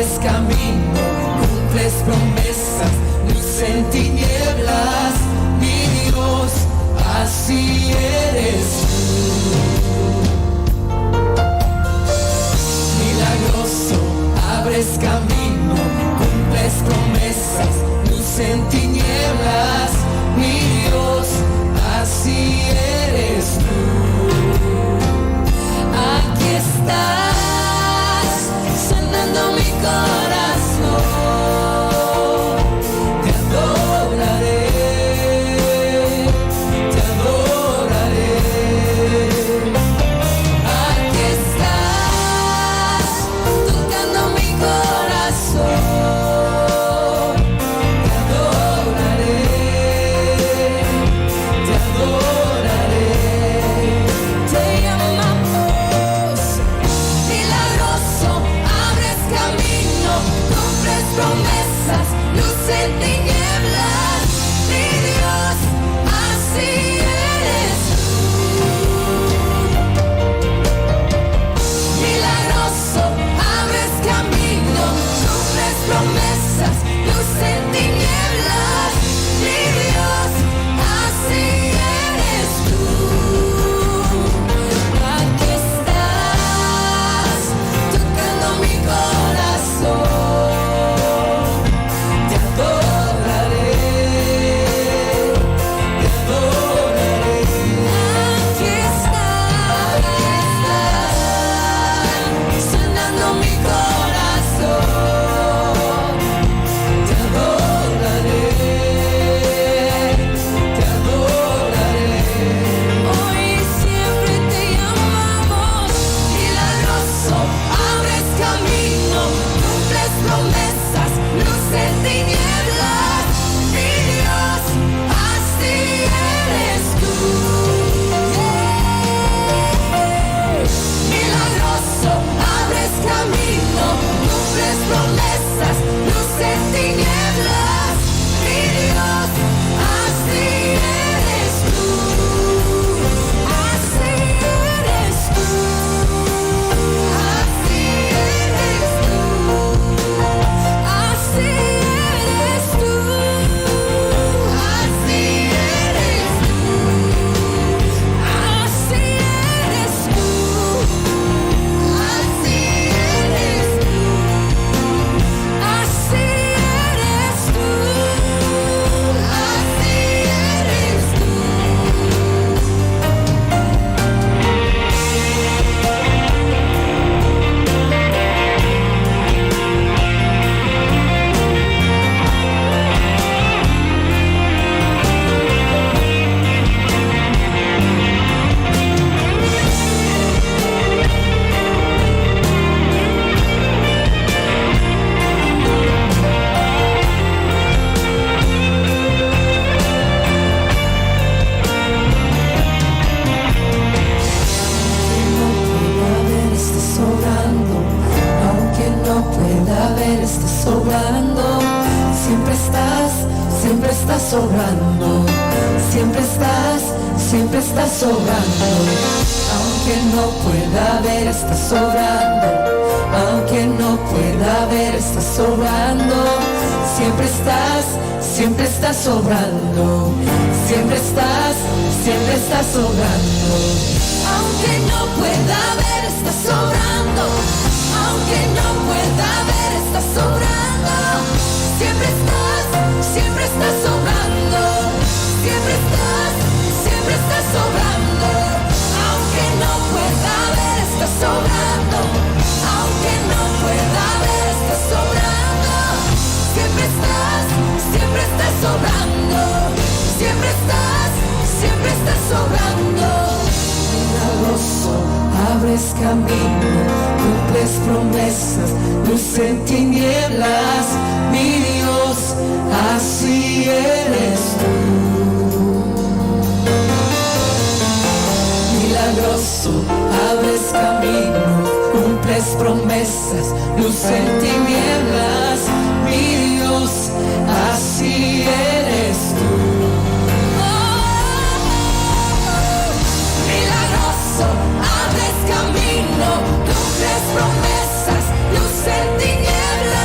abres camino, cumples promesas, luz en tinieblas, mi Dios, así eres tú. Milagroso, abres camino, cumples promesas, luz en tinieblas, mi Dios, así eres tú. Aquí estás, sanando mi corazón, te adoraré, te adoraré. Aquí estás, tocando mi corazón, te adoraré, te adoraré. Te llamamos milagroso, abres camino, cumples promesas, luz en tinieblas, mi Dios, así eres tú. Milagroso, abres camino, cumples promesas, luz en tinieblas, mi Dios, así eres tú. Aquí estás, tocando mi corazón, te adoraré, te adoraré. Aquí estás, sanando mi corazón, te adoraré, te adoraré. Hoy y siempre te llamamos milagroso, abres camino, cumples promesas, luz en tinieblas, mi Dios, así eres tú. Milagroso, abres camino, cumples promesas, luz en tinieblas, mi Dios, así eres tú. Así eres tú. Así eres tú. Así eres tú. Así eres tú. Así eres tú. Así eres tú. Así eres tú. Así eres tú. Aunque no pueda ver, estás sobrando. Siempre estás sobrando. Siempre estás sobrando. Aunque no pueda ver, estás sobrando. Aunque no pueda ver, estás sobrando. Siempre estás sobrando. Siempre estás sobrando. Aunque no pueda ver, estás sobrando. Aunque no pueda ver, estás sobrando. Siempre estás sobrando. Siempre estás sobrando. Aunque no pueda ver, estás sobrando. Aunque no pueda ver, estás sobrando. Siempre estás sobrando. Siempre estás sobrando. Milagroso, abres camino, cumples promesas, luz en tinieblas, mi Dios, así eres tú. Milagroso, abres camino, cumples promesas, luz en tinieblas, mi Dios, así eres tú. Milagroso, abres camino, cumples promesas, luz en tinieblas.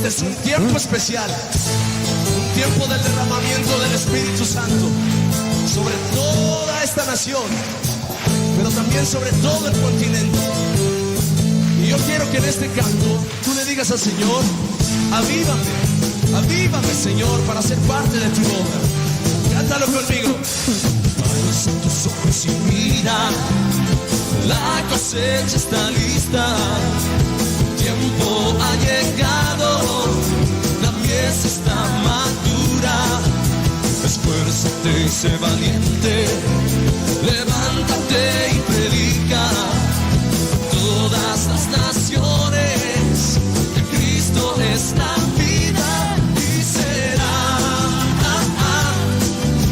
Este es un tiempo especial, un tiempo del derramamiento del Espíritu Santo sobre toda esta nación, pero también sobre todo el continente. Y yo quiero que en este canto tú le digas al Señor: avívame, avívame, Señor, para ser parte de tu obra. Cántalo conmigo. Alza tus ojos y mira, la cosecha está lista, tiempo ha llegado, la mies está madura. Esfuérzate y sé valiente, levántate y predica a todas las naciones que Cristo es la vida y será.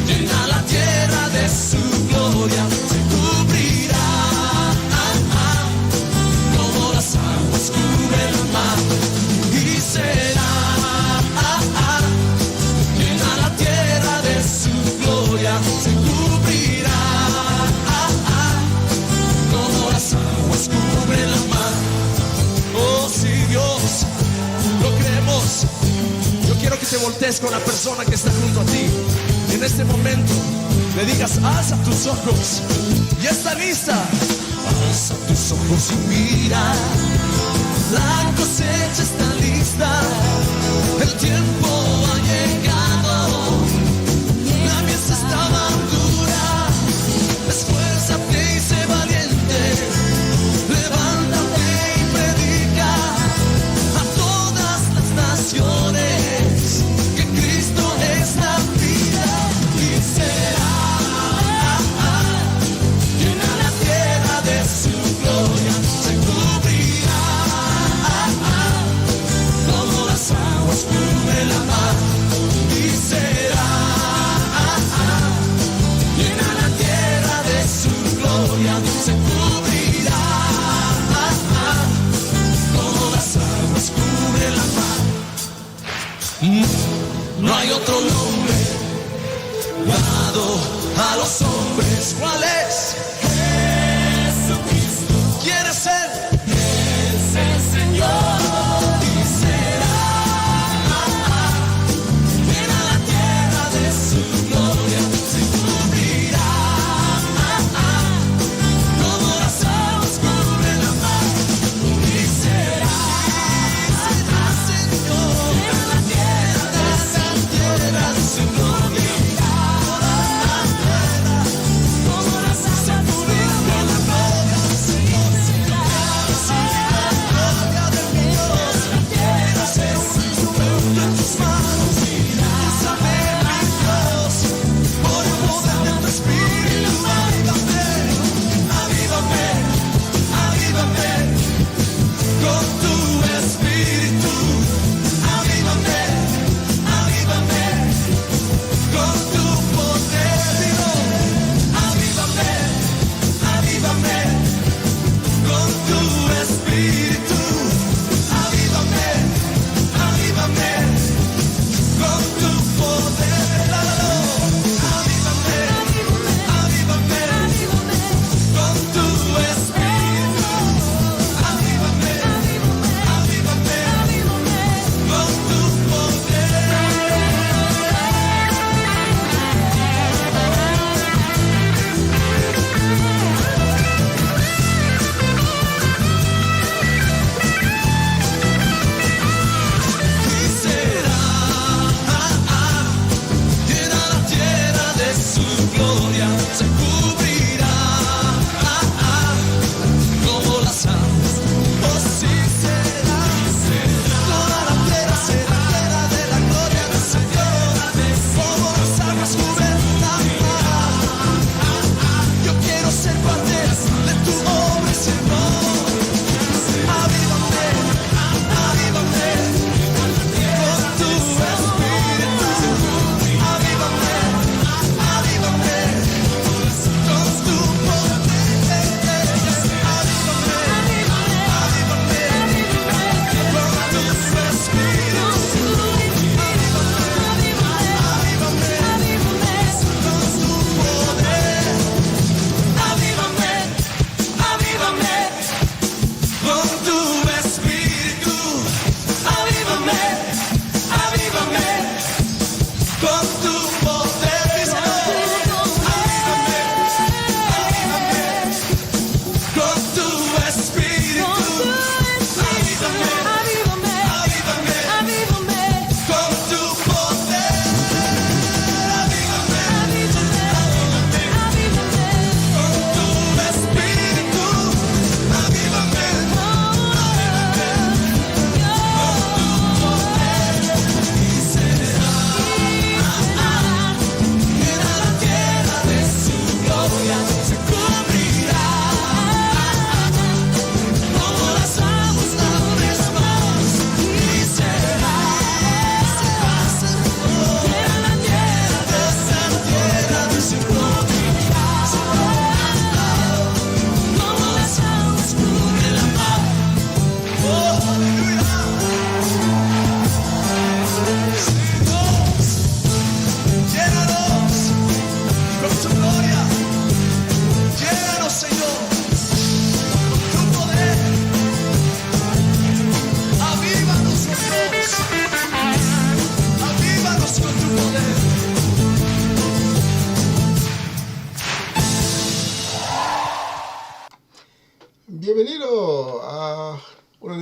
Llena la tierra de su gloria, se cubrirá como las aguas cubren el mar y será. Llena la tierra de su gloria, se cubrirá como las aguas cubren el mar. Oh, sí, Dios, lo creemos. Yo quiero que te voltees con la persona que está junto a ti. En este momento le digas: alza tus ojos, ya está lista. Alza tus ojos y mira, la cosecha está lista, el tiempo ha llegado, la mies está madura. Esfuérzate y sé valiente, levántate y predica a todas las naciones que Cristo es la vida y será. Llena la tierra de su gloria, se cubrirá como las aguas cubren la mar y será. Llena la tierra de su gloria, se cubrirá como las aguas cubren la mar. No hay otro nombre dado a los hombres. ¿Cuál es? Jesucristo. ¿Quieres ser? Es el Señor y será. Llena la tierra de su gloria, se cubrirá como las aguas cubren la mar y será. Será, Señor. Llena la tierra de su gloria, como las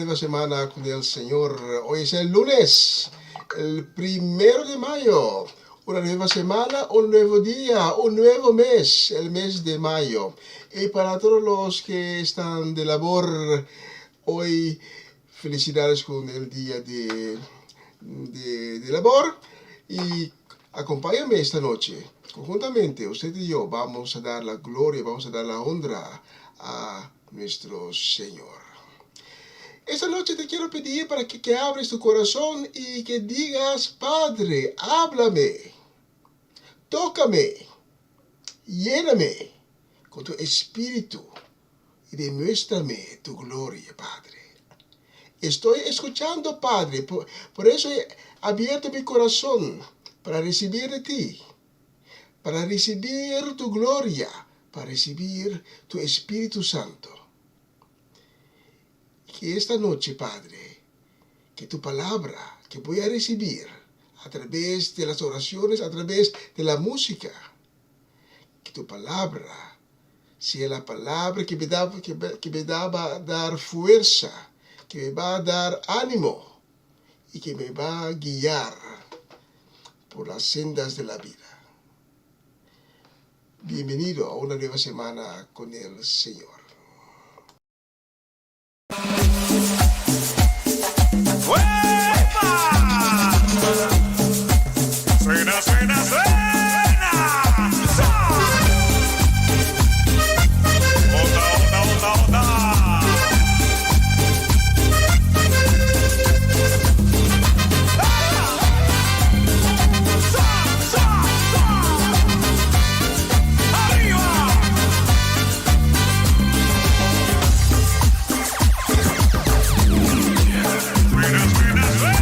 nueva semana con el Señor. Hoy es el lunes, el 1 de mayo. Una nueva semana, un nuevo día, un nuevo mes, el mes de mayo. Y para todos los que están de labor, hoy felicidades con el día de labor. Y acompáñame esta noche. Conjuntamente, usted y yo vamos a dar la gloria, vamos a dar la honra a nuestro Señor. Esta noche te quiero pedir para que abres tu corazón y que digas: Padre, háblame, tócame, lléname con tu espíritu y demuéstrame tu gloria, Padre. Estoy escuchando, Padre, por eso he abierto mi corazón para recibir de ti, para recibir tu gloria, para recibir tu Espíritu Santo. Que esta noche, Padre, que tu palabra que voy a recibir a través de las oraciones, a través de la música, que tu palabra sea la palabra que me va a dar fuerza, que me va a dar ánimo y que me va a guiar por las sendas de la vida. Bienvenido a una nueva semana con el Señor. Suena, suena, suena. Onda, onda, onda, onda. ¡Arriba! Suena, suena, suena.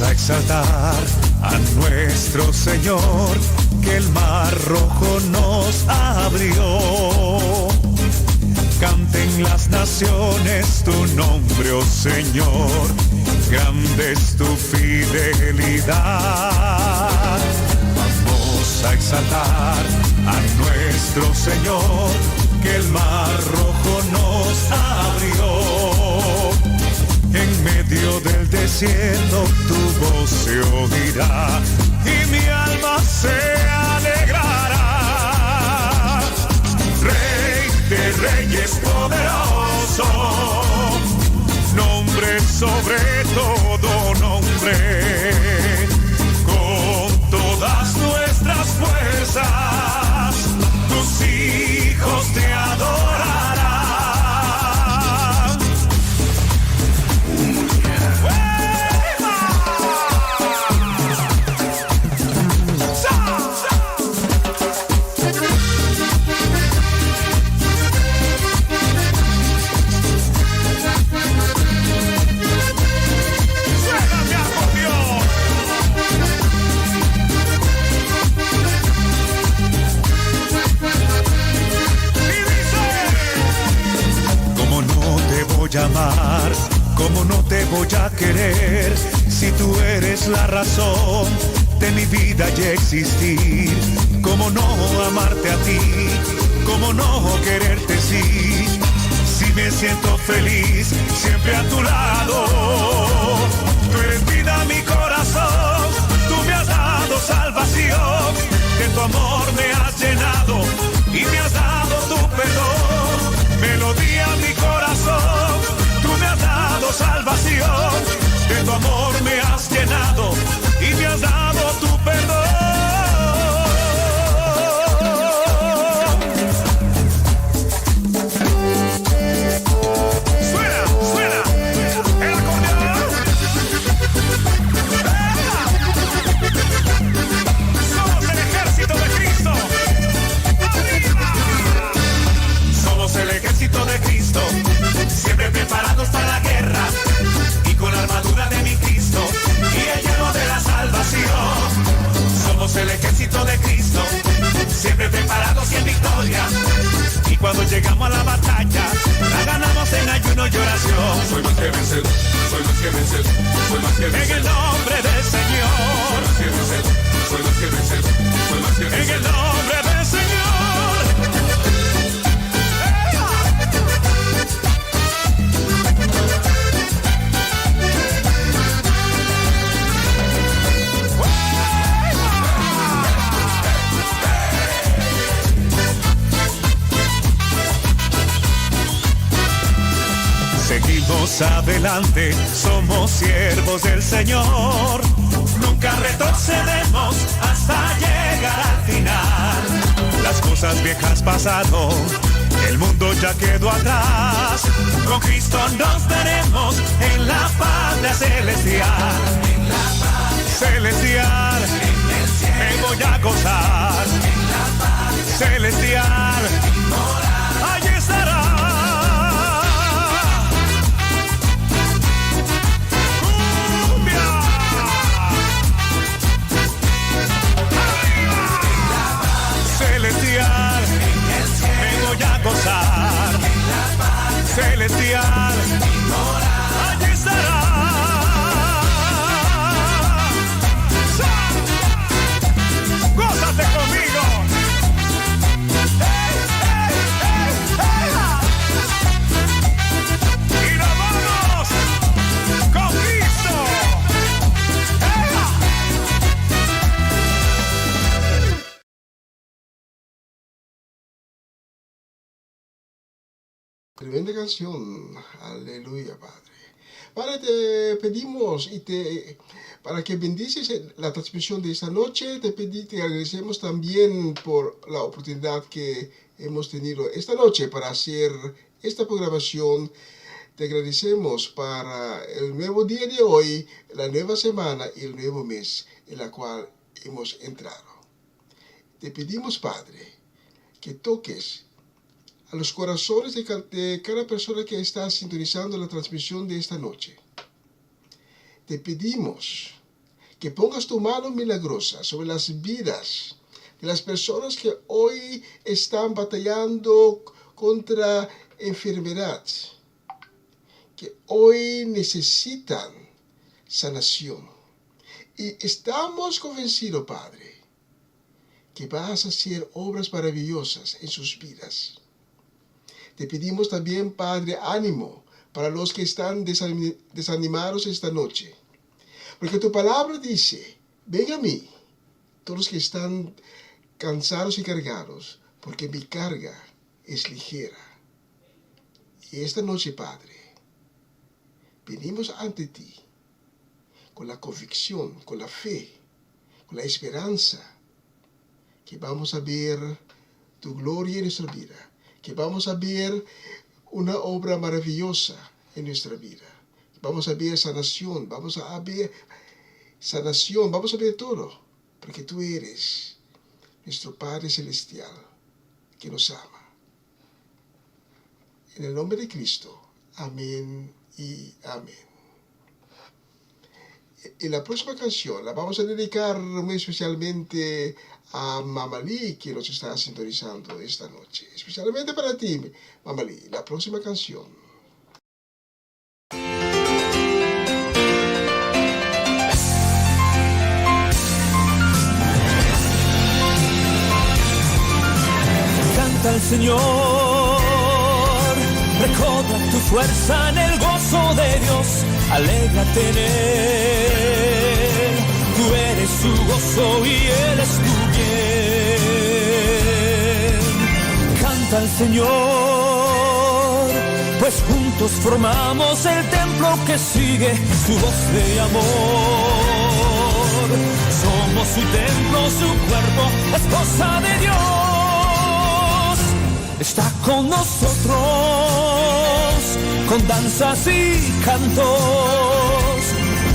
A exaltar a nuestro Señor, que el mar rojo nos abrió. Canten las naciones tu nombre, oh Señor, grande es tu fidelidad. Vamos a exaltar a nuestro Señor, que el mar rojo nos abrió. En medio del desierto tu voz se oirá y mi alma se alegrará. Rey de reyes poderoso, nombre sobre todo nombre. Con todas nuestras fuerzas tus hijos te adorarán. Amar, como no te voy a querer, si tú eres la razón de mi vida y existir. Como no amarte a ti, como no quererte si me siento feliz siempre a tu lado. Tú eres vida, mi corazón, tú me has dado salvación, de tu amor me has llenado y me has dado tu perdón. Melodía, mi corazón, tú me has dado salvación, de tu amor me has llenado y me has dado tu perdón. Suena, suena, el acordeón. Somos el ejército de Cristo. Somos el ejército de Cristo, siempre preparados para la guerra y con la armadura de mi Cristo y el yelmo de la salvación. Somos el ejército de Cristo, siempre preparados y en victoria, y cuando llegamos a la batalla la ganamos en ayuno y oración. Soy más que vencedor, soy más que vencedor, soy más que vencedor. En el nombre del Señor, soy más que vencedor, soy más que vencedor, soy más que vencedor. En el nombre del Señor. vamos adelante, somos siervos del Señor. Nunca retrocedemos hasta llegar al final. Las cosas viejas pasaron, el mundo ya quedó atrás. Con Cristo nos veremos en la patria celestial. En la patria celestial, en el cielo me voy a gozar. En la patria celestial, allí estará. Celestial, me voy a gozar. Celestial, allí estará. Gózate conmigo. Hey, hey, hey, hey. Y nos vamos con Cristo. Hey. Tremenda canción, aleluya, Padre. Padre, te pedimos para que bendices la transmisión de esta noche. Te agradecemos también por la oportunidad que hemos tenido esta noche para hacer esta programación. Te agradecemos para el nuevo día de hoy, la nueva semana y el nuevo mes en la cual hemos entrado. Te pedimos, Padre, que toques a los corazones de cada persona que está sintonizando la transmisión de esta noche. Te pedimos que pongas tu mano milagrosa sobre las vidas de las personas que hoy están batallando contra enfermedad, que hoy necesitan sanación. Y estamos convencidos, Padre, que vas a hacer obras maravillosas en sus vidas. Te pedimos también, Padre, ánimo para los que están desanimados esta noche. Porque tu palabra dice, ven a mí, todos los que están cansados y cargados, porque mi carga es ligera. Y esta noche, Padre, venimos ante ti con la convicción, con la fe, con la esperanza, que vamos a ver tu gloria en nuestra vida, que vamos a ver una obra maravillosa en nuestra vida. Vamos a ver sanación, vamos a ver todo, porque tú eres nuestro Padre Celestial que nos ama. En el nombre de Cristo, amén y amén. Y la próxima canción la vamos a dedicar muy especialmente a Mamalí, que nos está sintonizando esta noche. Especialmente para ti, Mamalí, la próxima canción. Canta al Señor, recobra tu fuerza en el gozo de Dios, alégrate en Él. Tú eres su gozo y Él es tu bien. Canta al Señor, pues juntos formamos el templo que sigue su voz de amor. Somos su templo, su cuerpo, esposa de Dios. Está con nosotros, con danzas y cantos,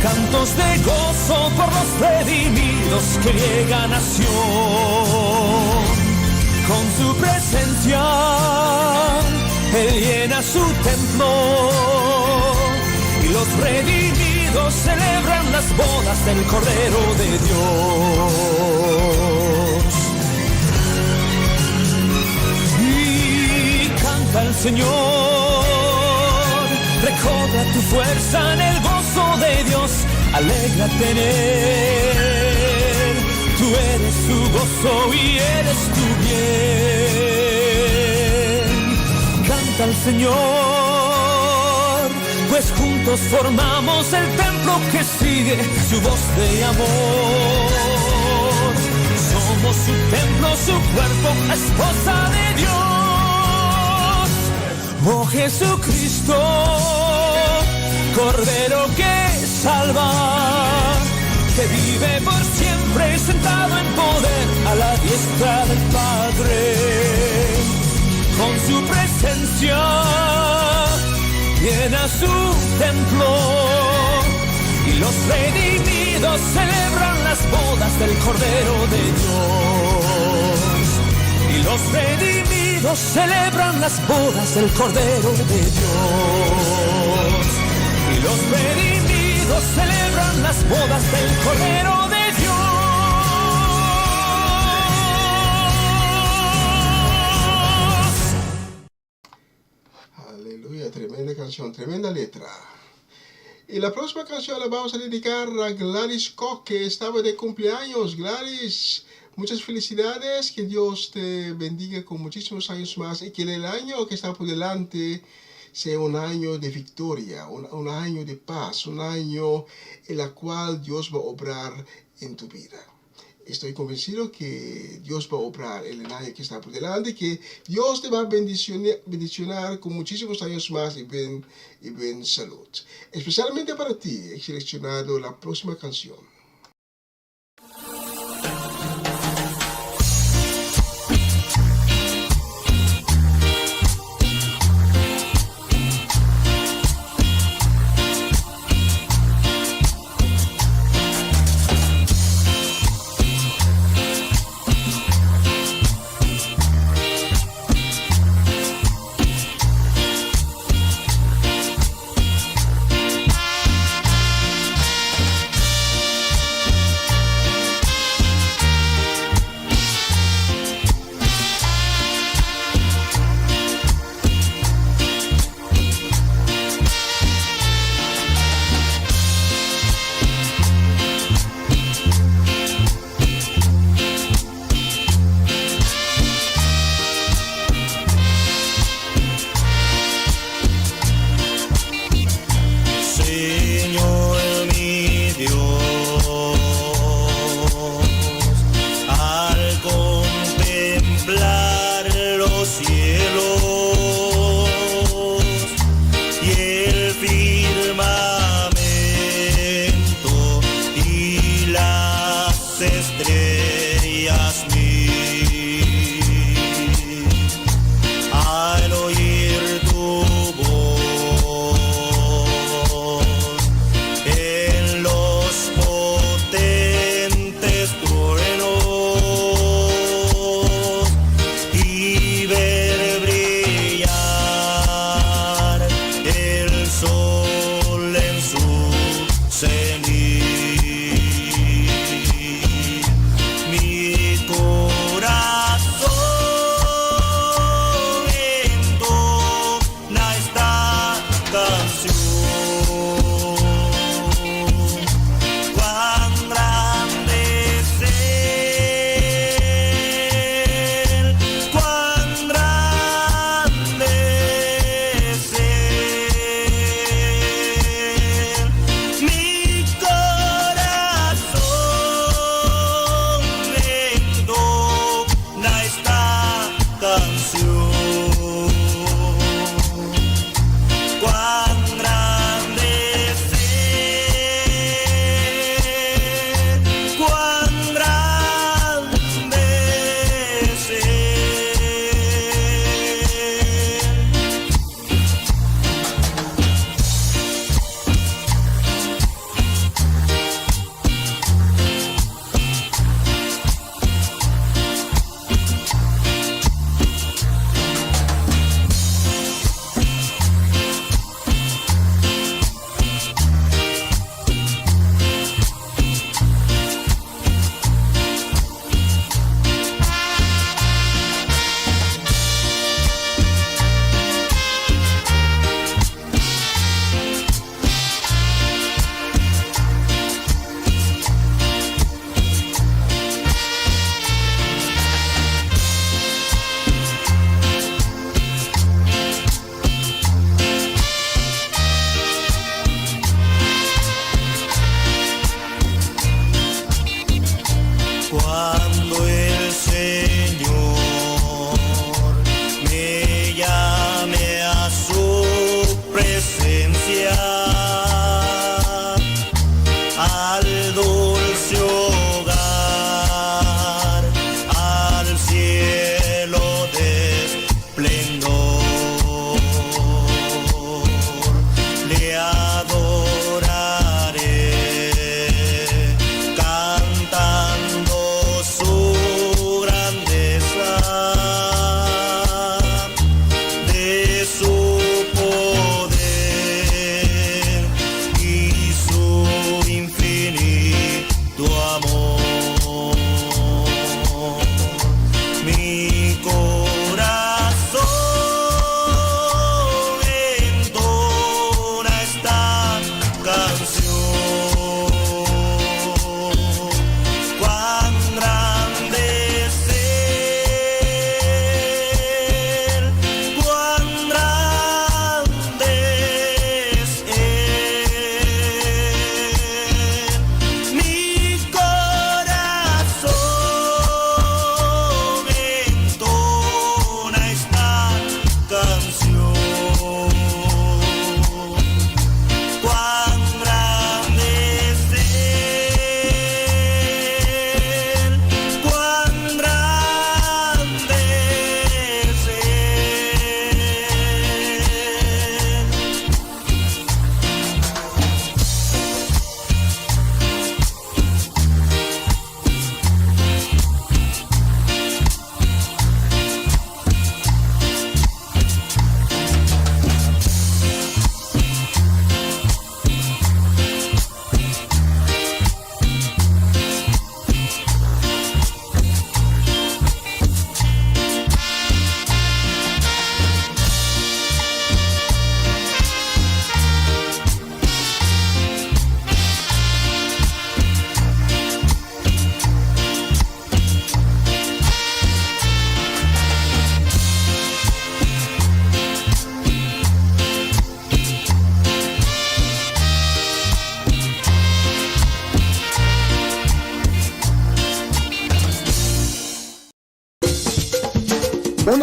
cantos de gozo por los redimidos que llega nación. Con su presencia, Él llena su templo, y los redimidos celebran las bodas del Cordero de Dios. Y canta al Señor, recobra tu fuerza en el gozo de Dios, alégrate en Él. Tú eres su gozo y Él es tu bien. Canta al Señor, pues juntos formamos el templo que sigue su voz de amor. Somos su templo, su cuerpo, esposa de Dios. Oh Jesucristo, Cordero que salva, que vive por siempre sentado en poder a la diestra del Padre. Con su presencia llena su templo y los redimidos celebran las bodas del Cordero de Dios. Y los redimidos celebran las bodas del Cordero de Dios. Y los redimidos celebran las bodas del Cordero de Dios. Aleluya, tremenda canción, tremenda letra. Y la próxima canción la vamos a dedicar a Gladys Koch, que estaba de cumpleaños. Gladys, muchas felicidades, que Dios te bendiga con muchísimos años más y que el año que está por delante sea un año de victoria, un año de paz, un año en el cual Dios va a obrar en tu vida. Estoy convencido que Dios va a obrar en el año que está por delante, que Dios te va a bendicionar con muchísimos años más y bien salud. Especialmente para ti he seleccionado la próxima canción.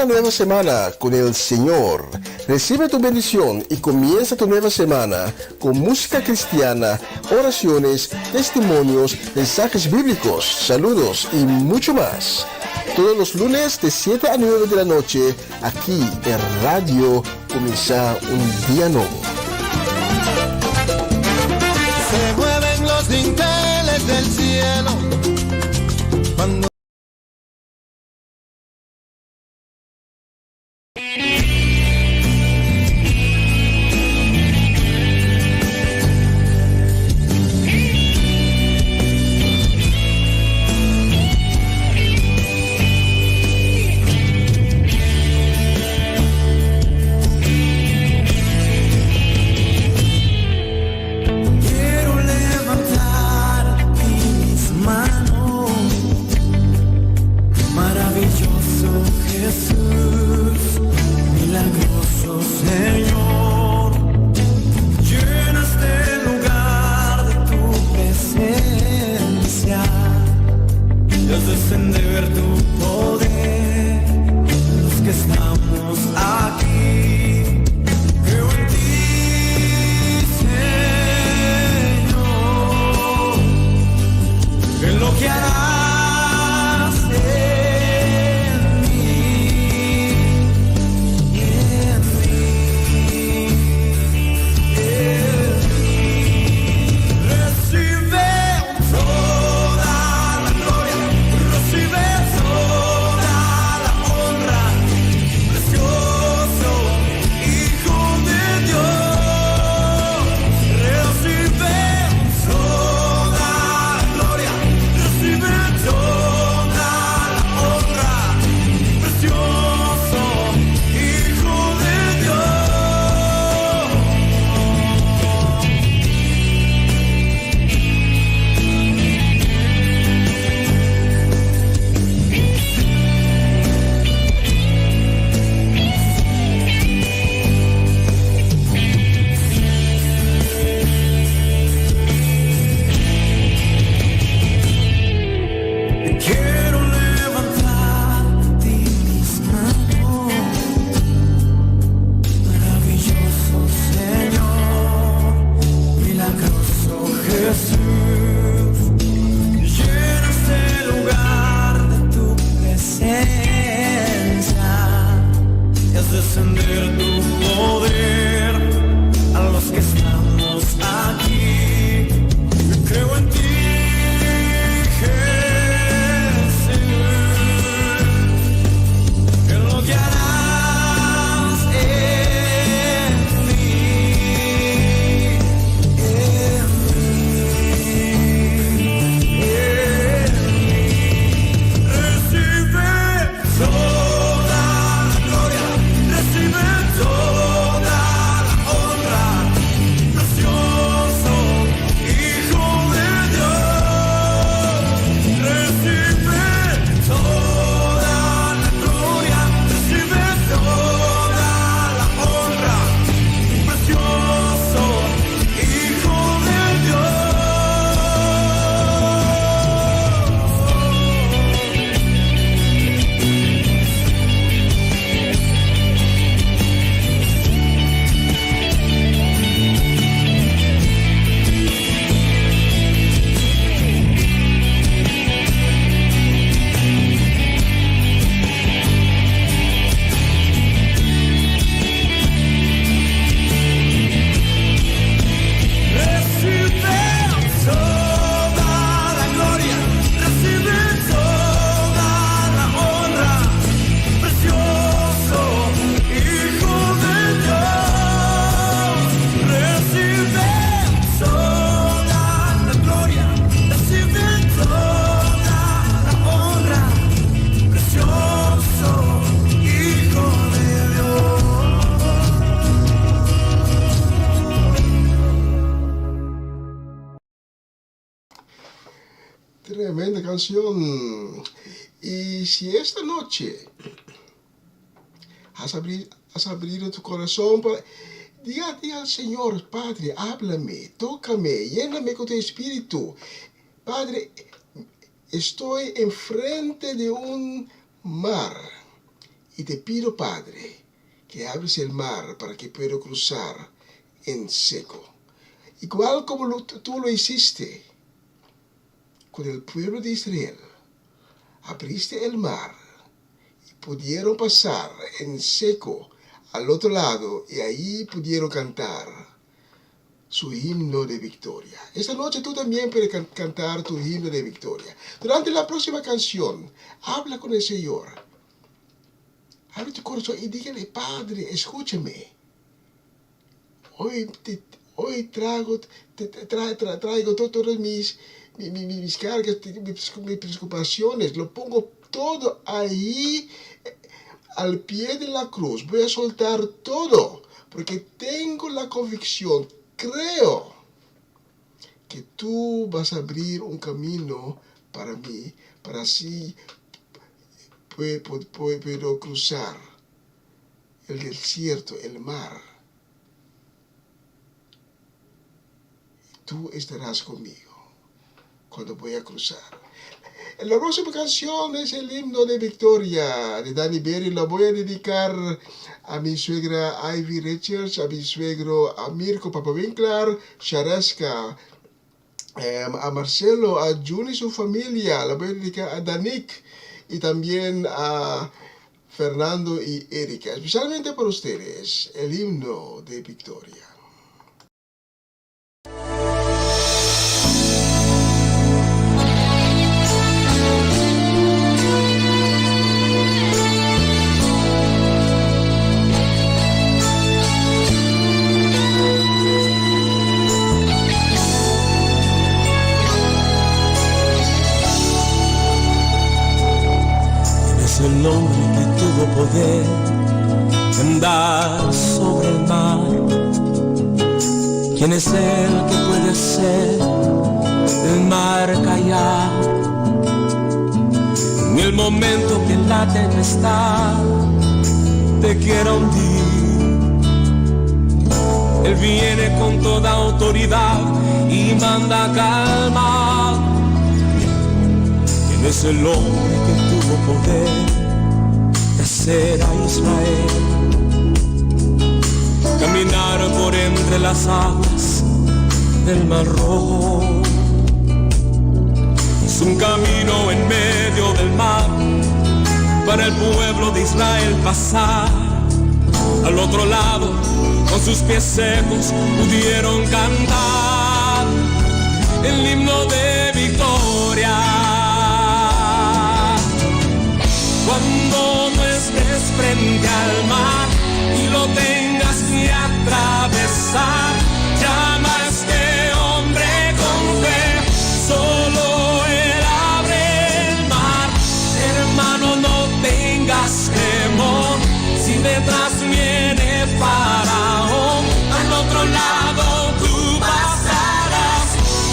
una nueva semana con el Señor. Recibe tu bendición y comienza tu nueva semana con música cristiana, oraciones, testimonios, mensajes bíblicos, saludos y mucho más. Todos los lunes de 7 a 9 de la noche, aquí en Radio Comienza un Día Nuevo. Se mueven los dinteles del cielo cuando Tremenda canción. Y si esta noche has abierto tu corazón para... Diga al Señor, Padre, háblame, tócame, lléname con tu espíritu. Padre, estoy enfrente de un mar Y te pido, Padre, que abres el mar para que pueda cruzar en seco. Igual como tú lo hiciste con el pueblo de Israel. Abriste el mar y pudieron pasar en seco al otro lado y ahí pudieron cantar su himno de victoria. Esta noche tú también puedes cantar tu himno de victoria. Durante la próxima canción, habla con el Señor. Abre tu corazón y dígale, Padre, escúchame. Hoy traigo todas mis cargas, mis preocupaciones. Lo pongo todo ahí al pie de la cruz. Voy a soltar todo porque tengo la convicción, creo que tú vas a abrir un camino para mí, para así puedo cruzar el desierto, el mar. Tú estarás conmigo cuando voy a cruzar. La próxima canción es el himno de victoria de Danny Berry. La voy a dedicar a mi suegra Ivy Richards, a mi suegro Mirko Papavinklar, Shareska, a Marcelo, a Juni y su familia. La voy a dedicar a Danik y también a Fernando y Erika. Especialmente para ustedes, el himno de victoria. El nombre que tuvo poder de andar sobre el mar. ¿Quién es el que puede hacer el mar callar? En el momento que la tempestad te quiera hundir, Él viene con toda autoridad y manda calmar. ¿Quién es el hombre que tuvo poder de hacer a Israel caminar por entre las aguas del Mar Rojo? Es un camino en medio del mar para el pueblo de Israel pasar. Al otro lado, con sus pies secos, pudieron cantar el himno de victoria. Cuando no estés frente al mar y lo tengas que atravesar, llama a este hombre con fe, solo Él abre el mar. Hermano, no tengas temor, si detrás viene Faraón, al otro lado tú pasarás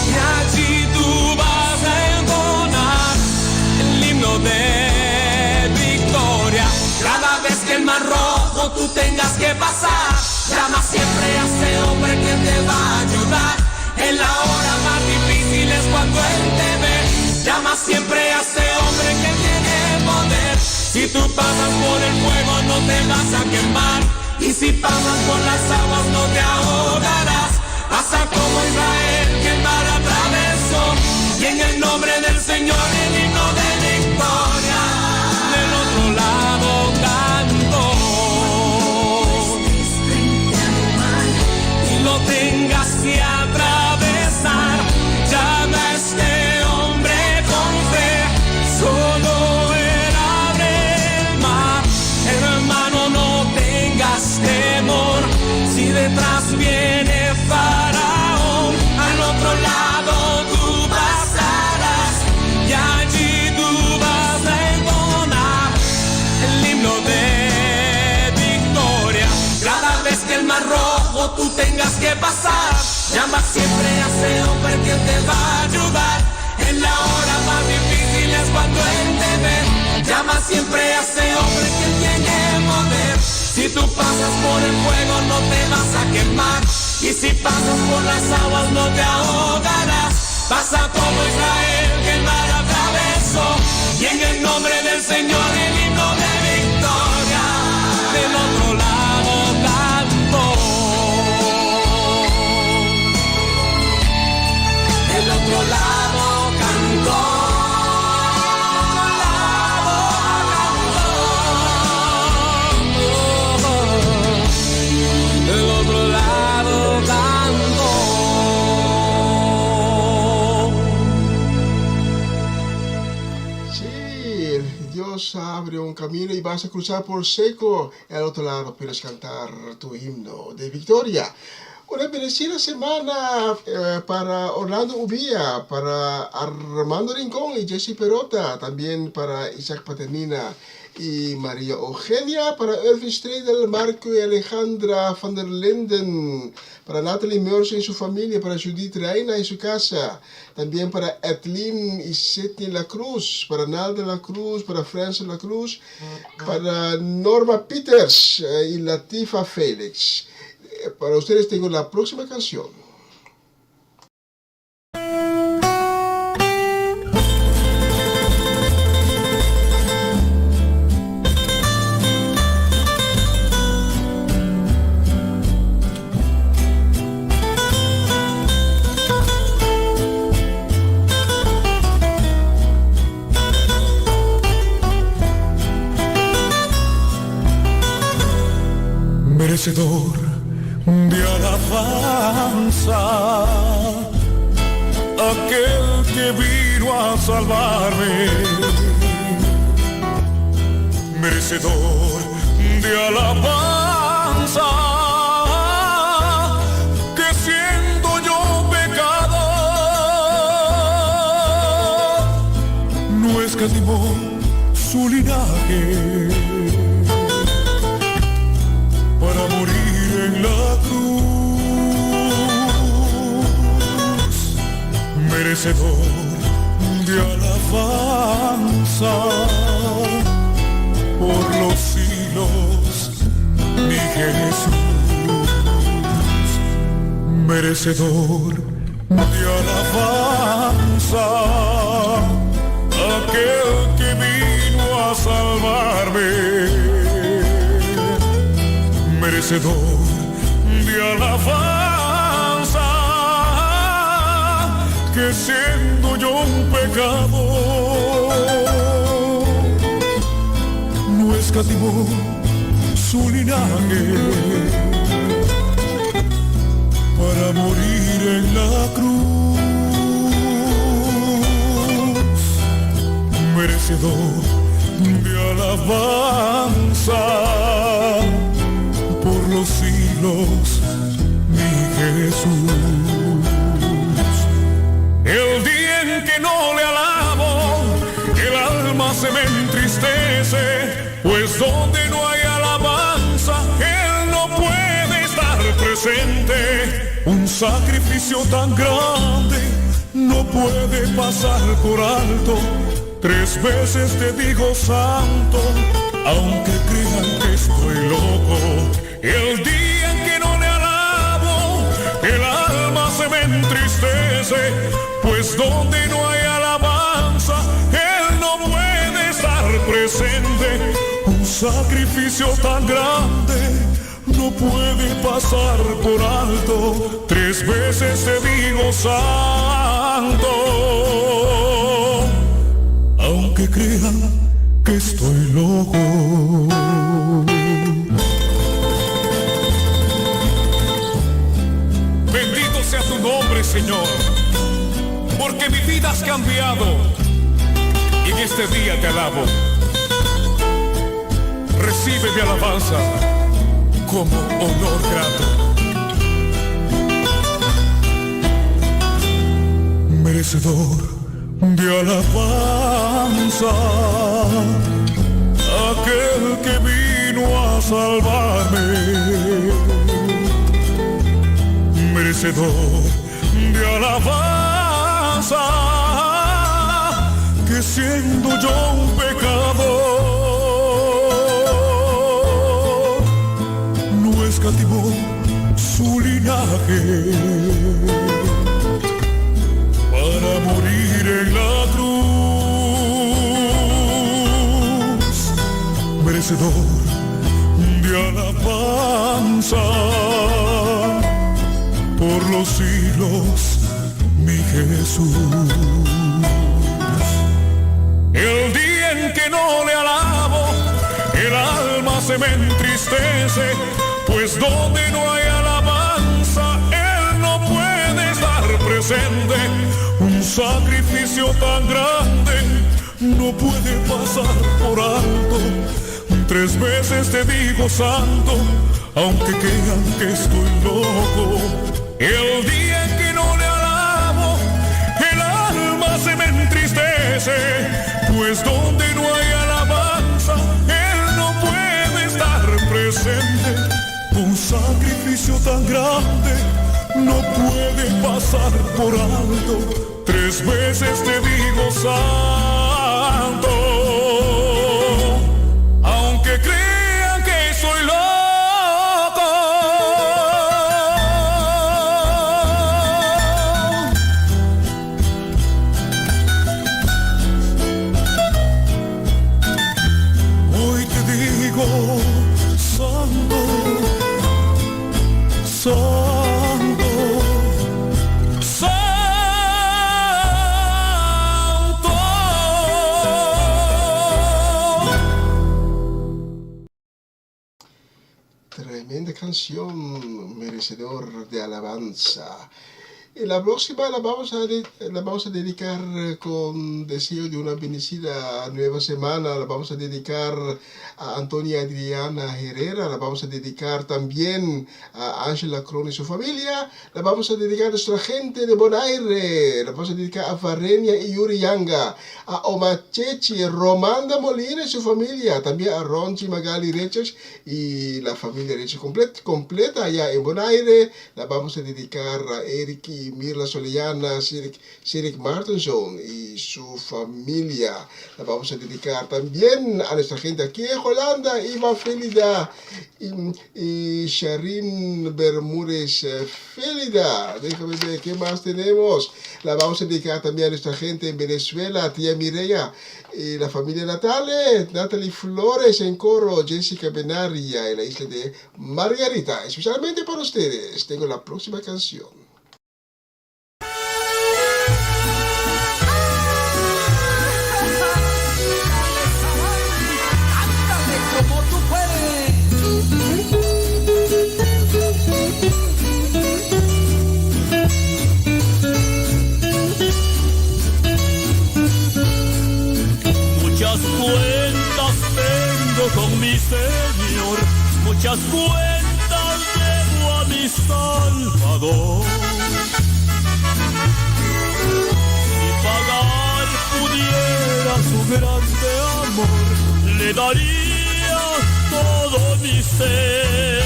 y allí tú vas a entonar el himno de el Mar Rojo tú tengas que pasar. Llama siempre a ese hombre que te va a ayudar. En la hora más difícil es cuando Él te ve. Llama siempre a ese hombre que tiene poder. Si tú pasas por el fuego no te vas a quemar, y si pasas por las aguas no te ahogarás. Pasa como Israel que el mar atravesó, y en el nombre del Señor el himno de victoria del otro lado cantó. Y lo tengas que atravesar, llama a este hombre con fe, solo Él abre el mar. Hermano, no tengas temor, si detrás viene Faraón, al otro lado tú pasarás y allí tú vas a entonar el himno de victoria. Cada vez que el Mar Rojo tú tengas que pasar, llama siempre a ese hombre que te va a ayudar. En la hora más difícil es cuando Él te ve. Llama siempre a ese hombre que tiene poder. Si tú pasas por el fuego no te vas a quemar, y si pasas por las aguas no te ahogarás. Pasa como Israel que el mar atravesó, y en el nombre del Señor el himno de victoria Dios abre un camino y vas a cruzar por seco. Al otro lado puedes cantar tu himno de victoria. Una bendecida semana para Orlando Ubía, para Armando Rincón y Jesse Perota, también para Isaac Paternina y María Eugenia, para Irving Stredel, Marco y Alejandra van der Linden, para Natalie Merce y su familia, para Judith Reina y su casa, también para Edlin y Sidney La Cruz, para Nalda La Cruz, para Francis La Cruz, para Norma Peters y Latifa Félix. Para ustedes tengo la próxima canción. Merecedor de alabanza, aquel que vino a salvarme, merecedor de alabanza, que siendo yo pecador, no escatimó su linaje para morir en la cruz, merecedor de alabanza por los siglos, mi Jesús, merecedor de alabanza, aquel que vino a salvarme, merecedor de alabanza, que siendo yo un pecador, no escatimó su linaje para morir en la cruz, merecedor de alabanza por los siglos, mi Jesús. El día en que no le alabo, el alma se me entristece, pues donde no hay alabanza, Él no puede estar presente. Un sacrificio tan grande no puede pasar por alto. 3 veces te digo santo, aunque crean que estoy loco. El día en que no le alabo, el alma se me entristece, pues donde no hay alabanza, Él no puede estar presente. Un sacrificio tan grande no puede pasar por alto. 3 veces te digo santo, aunque crean que estoy loco. Bendito sea tu nombre, Señor, porque mi vida has cambiado y en este día te alabo. Recibe mi alabanza como honor grato. Merecedor de alabanza, aquel que vino a salvarme, merecedor de alabanza, que siendo yo un pecador, no escatimó su linaje para morir en la cruz, merecedor de alabanza por los siglos, mi Jesús. El día en que no le alabo, el alma se me entristece, pues donde no hay alabanza, Él no puede estar presente. Un sacrificio tan grande no puede pasar por alto. 3 veces te digo santo, aunque crean que estoy loco. El día en que no le alabo, el alma se me entristece, pues donde no hay alabanza, Él no puede estar presente. Un sacrificio tan grande no puede pasar por alto. 3 veces te digo santo, aunque crean que soy loco. Hoy te digo santo, santo, santo. Tremenda canción, merecedor de alabanza. Y la próxima la vamos a dedicar con deseo de una bendecida nueva semana. La vamos a dedicar a Antonia Adriana Herrera. La vamos a dedicar también a Ángela Cron y su familia. La vamos a dedicar a nuestra gente de Bonaire. La vamos a dedicar a Farenia y Yuri Yanga. A Omachechi, Romanda Molina y su familia. También a Ronchi Magali Rechas y la familia Rechas completa allá en Bonaire. La vamos a dedicar a Eric y Mirla Solellana, Cedric Martinson y su familia. La vamos a dedicar también a nuestra gente aquí en Holanda, Iva Felida y Sharin Bermúdez Felida. Déjame ver qué más tenemos. La vamos a dedicar también a nuestra gente en Venezuela, tía Mireya y la familia Natale, Natalie Flores en Coro, Jessica Benaria en la isla de Margarita. Especialmente para ustedes, tengo la próxima canción. Muchas cuentas tengo con mi Señor, muchas cuentas debo a mi Salvador. Si pagar pudiera su grande amor, le daría todo mi ser.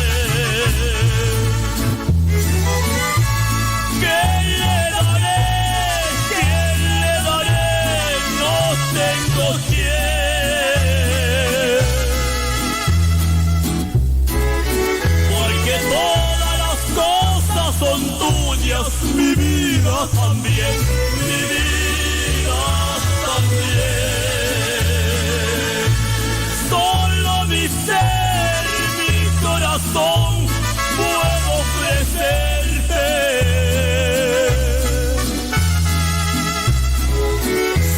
¿Qué le daré? ¿Qué le daré? No tengo quién. Porque todas las cosas son tuyas, mi vida también, mi vida también. Solo mi ser, mi corazón puedo ofrecerte.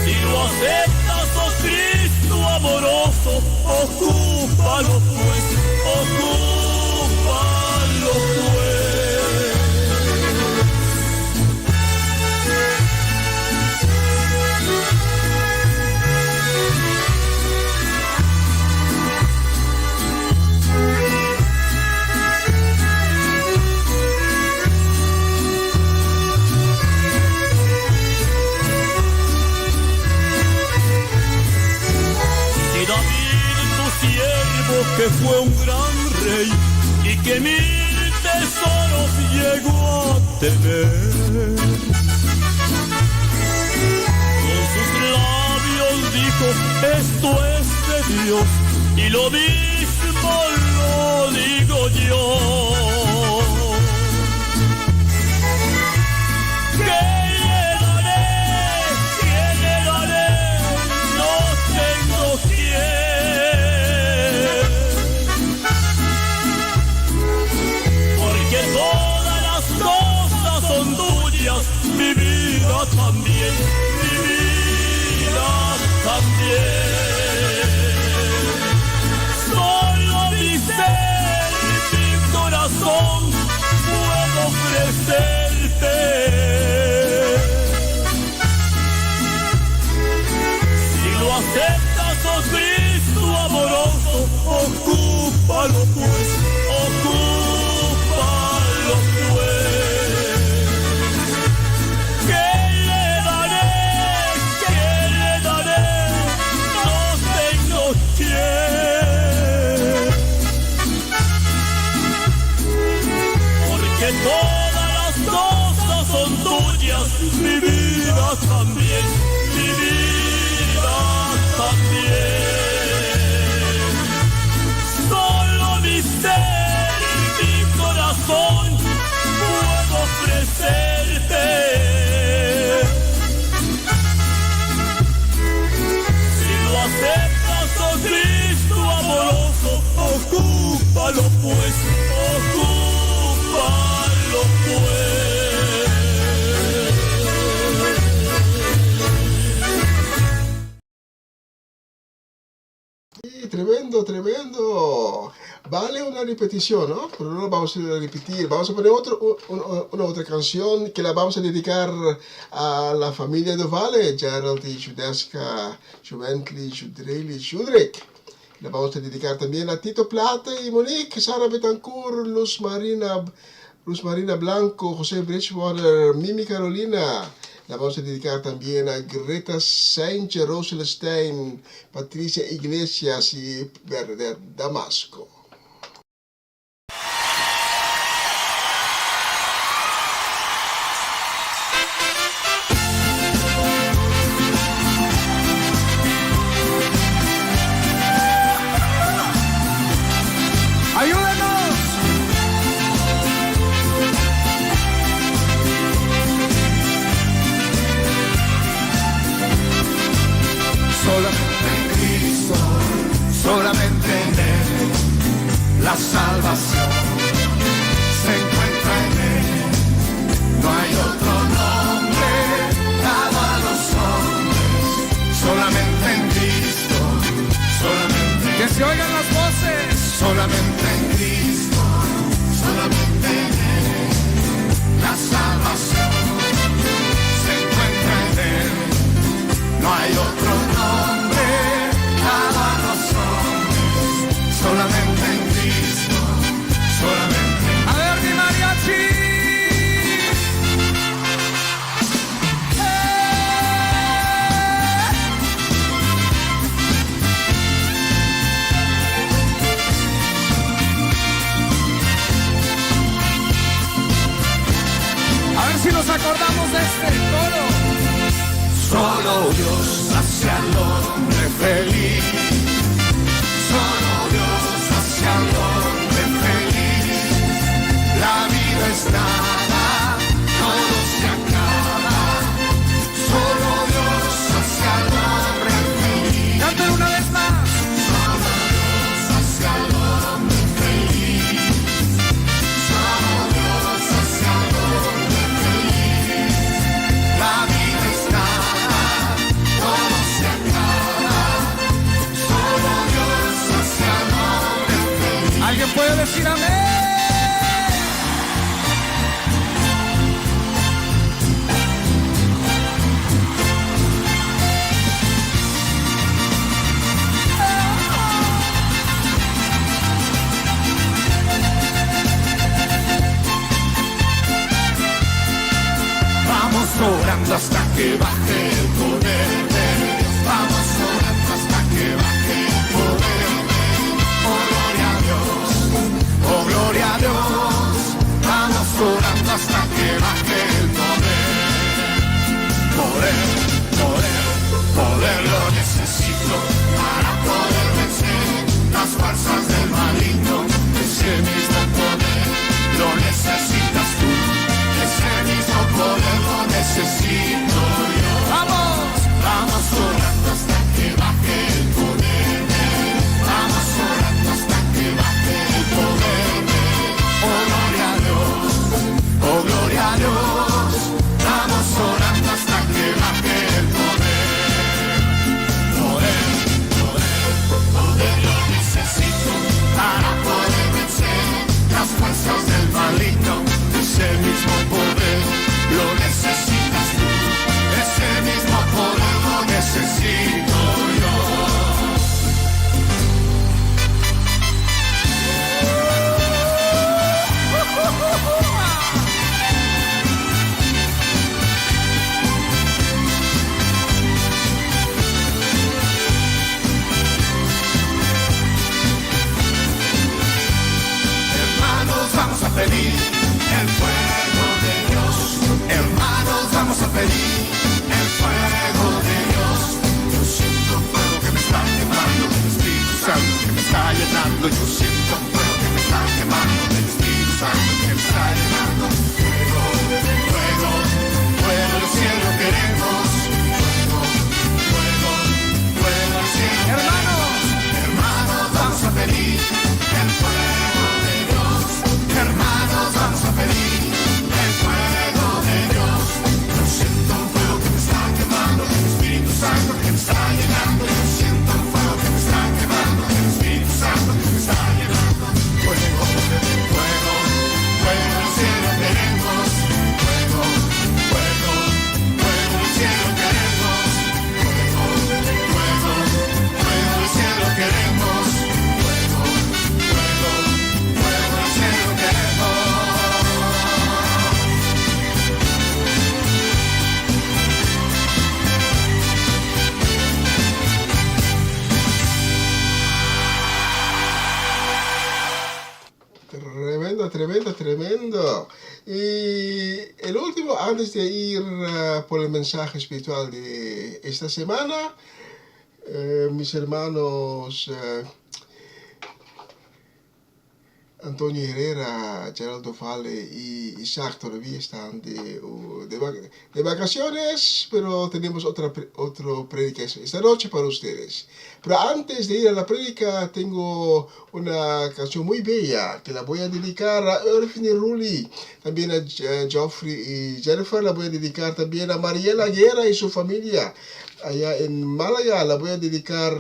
Si lo aceptas, oh Cristo amoroso, ocúpalo pues, ocúpalo pues. Que fue un gran rey y que 1000 tesoros llegó a tener. Con sus labios dijo, esto es de Dios, y lo mismo lo digo yo. ¿Qué le daré? ¿Qué le daré? No tengo quién. Todas las cosas son tuyas, mi vida también, mi vida también. Solo mi ser, mi corazón puedo ofrecerte. Si lo que todas las cosas son tuyas, mi vida también, mi vida también. Solo mi ser y mi corazón puedo ofrecerte. Si lo aceptas, oh Cristo amoroso, ocúpalo pues, ocúpalo pues. Sí, tremendo, tremendo. Vale una repetición, ¿no? Pero no lo vamos a repetir. Vamos a poner una otra canción que la vamos a dedicar a la familia de Vale, Gerald y Judeska, Juventus, Judreli, Judrek. La vamos a dedicar también a Tito Plata y Monique, Sara Betancourt, Luz Marina Blanco, José Bridgewater, Mimi Carolina. La vamos a dedicar también a Greta Sánchez, Rosel Stein, Patricia Iglesias y Werder Damasco. Solamente en Cristo, solamente en Él, la salvación se encuentra en Él. No hay otro nombre dado a los hombres, solamente en Cristo, solamente en que se oigan las voces, solamente en Cristo, solamente en Él, la salvación se encuentra en Él. No hay otro nombre dado a los hombres, solamente en Cristo, solamente en... A ver, mi mariachi. A ver si nos acordamos de este coro. Solo Dios hace al hombre feliz. Solo Dios hace al hombre feliz. La vida es nada, todo se acaba. Solo Dios hace al hombre feliz. Canten una vez más. Solo Dios hace al hombre feliz. Solo Dios hace al hombre feliz. La vida es nada, todo se acaba. Solo Dios hace al hombre feliz. ¿Alguien puede decir amén? Vamos orando hasta que baje el poder de Dios. Vamos orando hasta que baje el poder de Dios. Oh, gloria a Dios. Oh, gloria a Dios. Vamos orando hasta que baje el poder. Poder, poder, poder lo necesito para poder vencer las fuerzas del maligno. Ese mismo poder lo necesitas tú. Ese mismo poder lo necesito yo. Vamos, vamos orando hasta que baje el poder. Vamos orando hasta que baje el poder. Oh, gloria a Dios. Oh, gloria a Dios. Vamos orando hasta que baje el poder. Poder, poder, poder lo necesito para poder vencer el fuego de Dios. Hermanos, vamos a pedir el fuego de Dios. Yo siento un fuego que me está quemando, el Espíritu Santo que me está llenando. Yo siento un fuego que me está quemando, el Espíritu Santo que me está llenando. Fuego, fuego, fuego del cielo queremos. Fuego, fuego, fuego del cielo. Hermanos, vamos a pedir el fuego de Dios. Hermanos, vamos a pedir el fuego de Dios. Yo siento un fuego que me está quemando, el Espíritu Santo que me está llenando. Yo siento un fuego que me está quemando, el Espíritu Santo que me está llenando. Fuego, fuego, fuego del cielo queremos. Fuego, fuego, fuego del cielo queremos. Fuego, fuego, fuego del cielo queremos. Fuego, fuego, fuego del cielo queremos. Tremendo, tremendo, tremendo. Y el último, antes de ir por el mensaje espiritual de esta semana, mis hermanos Antonio Herrera, Geraldo Valle y Isaac todavía están de vacaciones, pero tenemos otra prédica esta noche para ustedes. Pero antes de ir a la prédica, tengo una canción muy bella que la voy a dedicar a Irving y Ruli, también a Geoffrey y Jennifer, la voy a dedicar también a Mariela Guerra y su familia. Allá en Málaga la voy a dedicar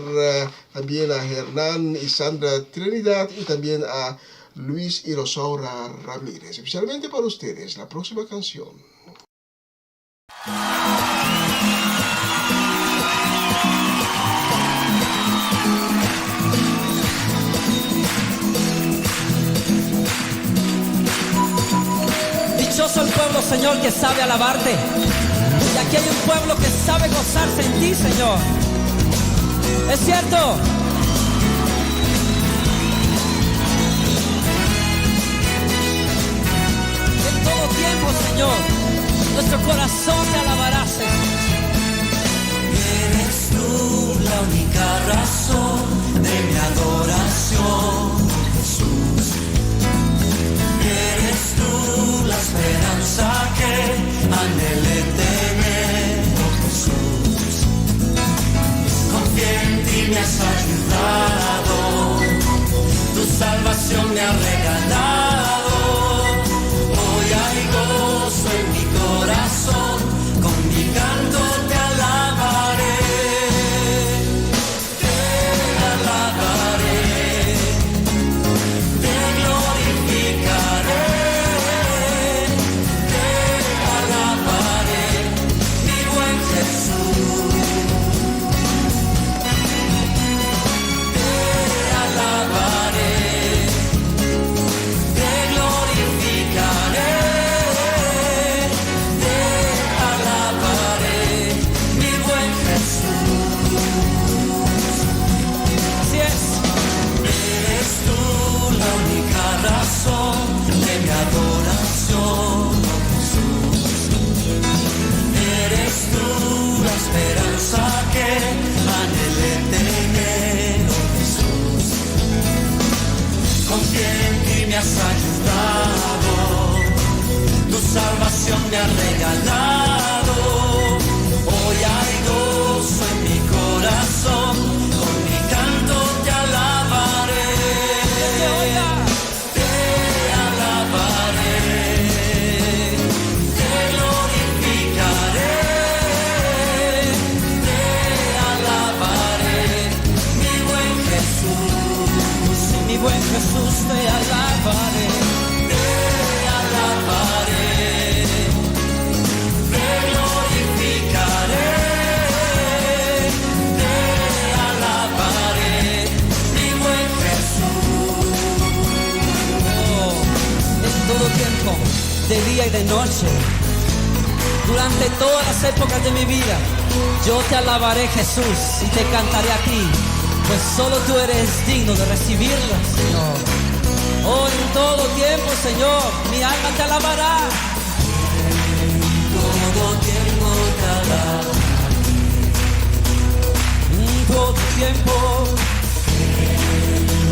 también a Hernán y Sandra Trinidad y también a Luis y Rosaura Ramírez, especialmente para ustedes, la próxima canción. Dichoso el pueblo, Señor, que sabe alabarte. Y aquí hay un pueblo que sabe gozarse en ti, Señor. Es cierto. Tiempo, Señor, nuestro corazón te alabará, Señor. Eres tú la única razón de mi adoración, Jesús. Eres tú la esperanza que anhelé tener, oh Jesús. Confié en ti, me has ayudado, tu salvación me ha regalado. Hay gozo en mi corazón, con mi canto te alabaré, te glorificaré, te alabaré, mi buen Jesús, te alabaré, te glorificaré. De mi adoración, oh Jesús. Eres tú la esperanza que anhelé tener, oh Jesús. Confié en ti, me has ayudado, tu salvación me ha regalado. Hoy hay gozo en mi corazón, con mi canto te alabaré. Mi buen Jesús, te alabaré, te glorificaré, te alabaré, mi buen Jesús. Oh, en todo tiempo, de día y de noche, durante todas las épocas de mi vida, yo te alabaré, Jesús, y te cantaré a ti. Pues solo tú eres digno de recibirla, Señor. Oh, en todo tiempo, Señor, mi alma te alabará. Todo tiempo te alabará. Todo tiempo,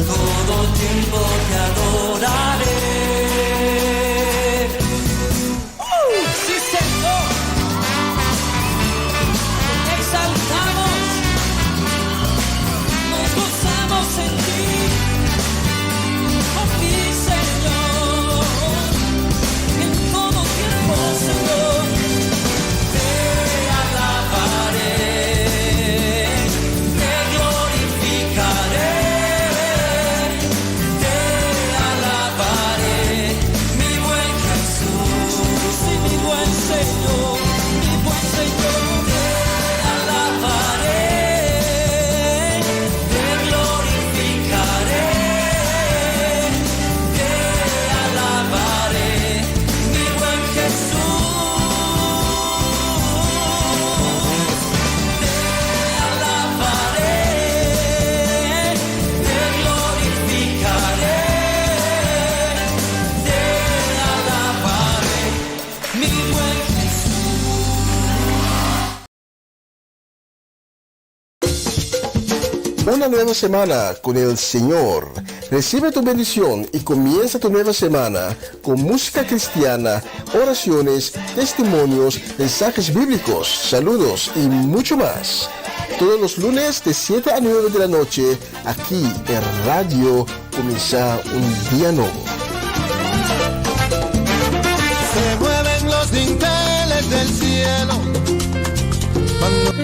todo tiempo te adoraré. Sí, Señor. Exaltamos, nos gozamos en ti. Oh, mi Señor, en todo tiempo, Señor, te alabaré. Una nueva semana con el Señor. Recibe tu bendición y comienza tu nueva semana con música cristiana, oraciones, testimonios, mensajes bíblicos, saludos y mucho más. Todos los lunes de 7 a 9 de la noche, aquí en Radio Comienza un Día Nuevo. Se mueven los dinteles del cielo cuando...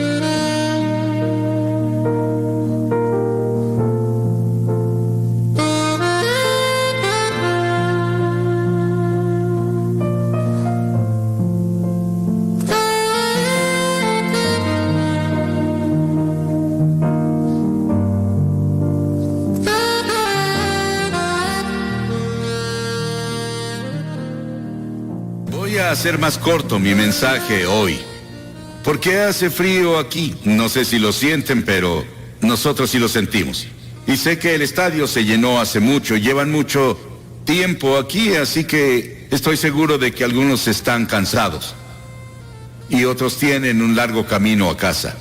Voy a hacer más corto mi mensaje hoy, porque hace frío aquí. No sé si lo sienten, pero nosotros sí lo sentimos. Y sé que el estadio se llenó hace mucho, llevan mucho tiempo aquí, así que estoy seguro de que algunos están cansados y otros tienen un largo camino a casa.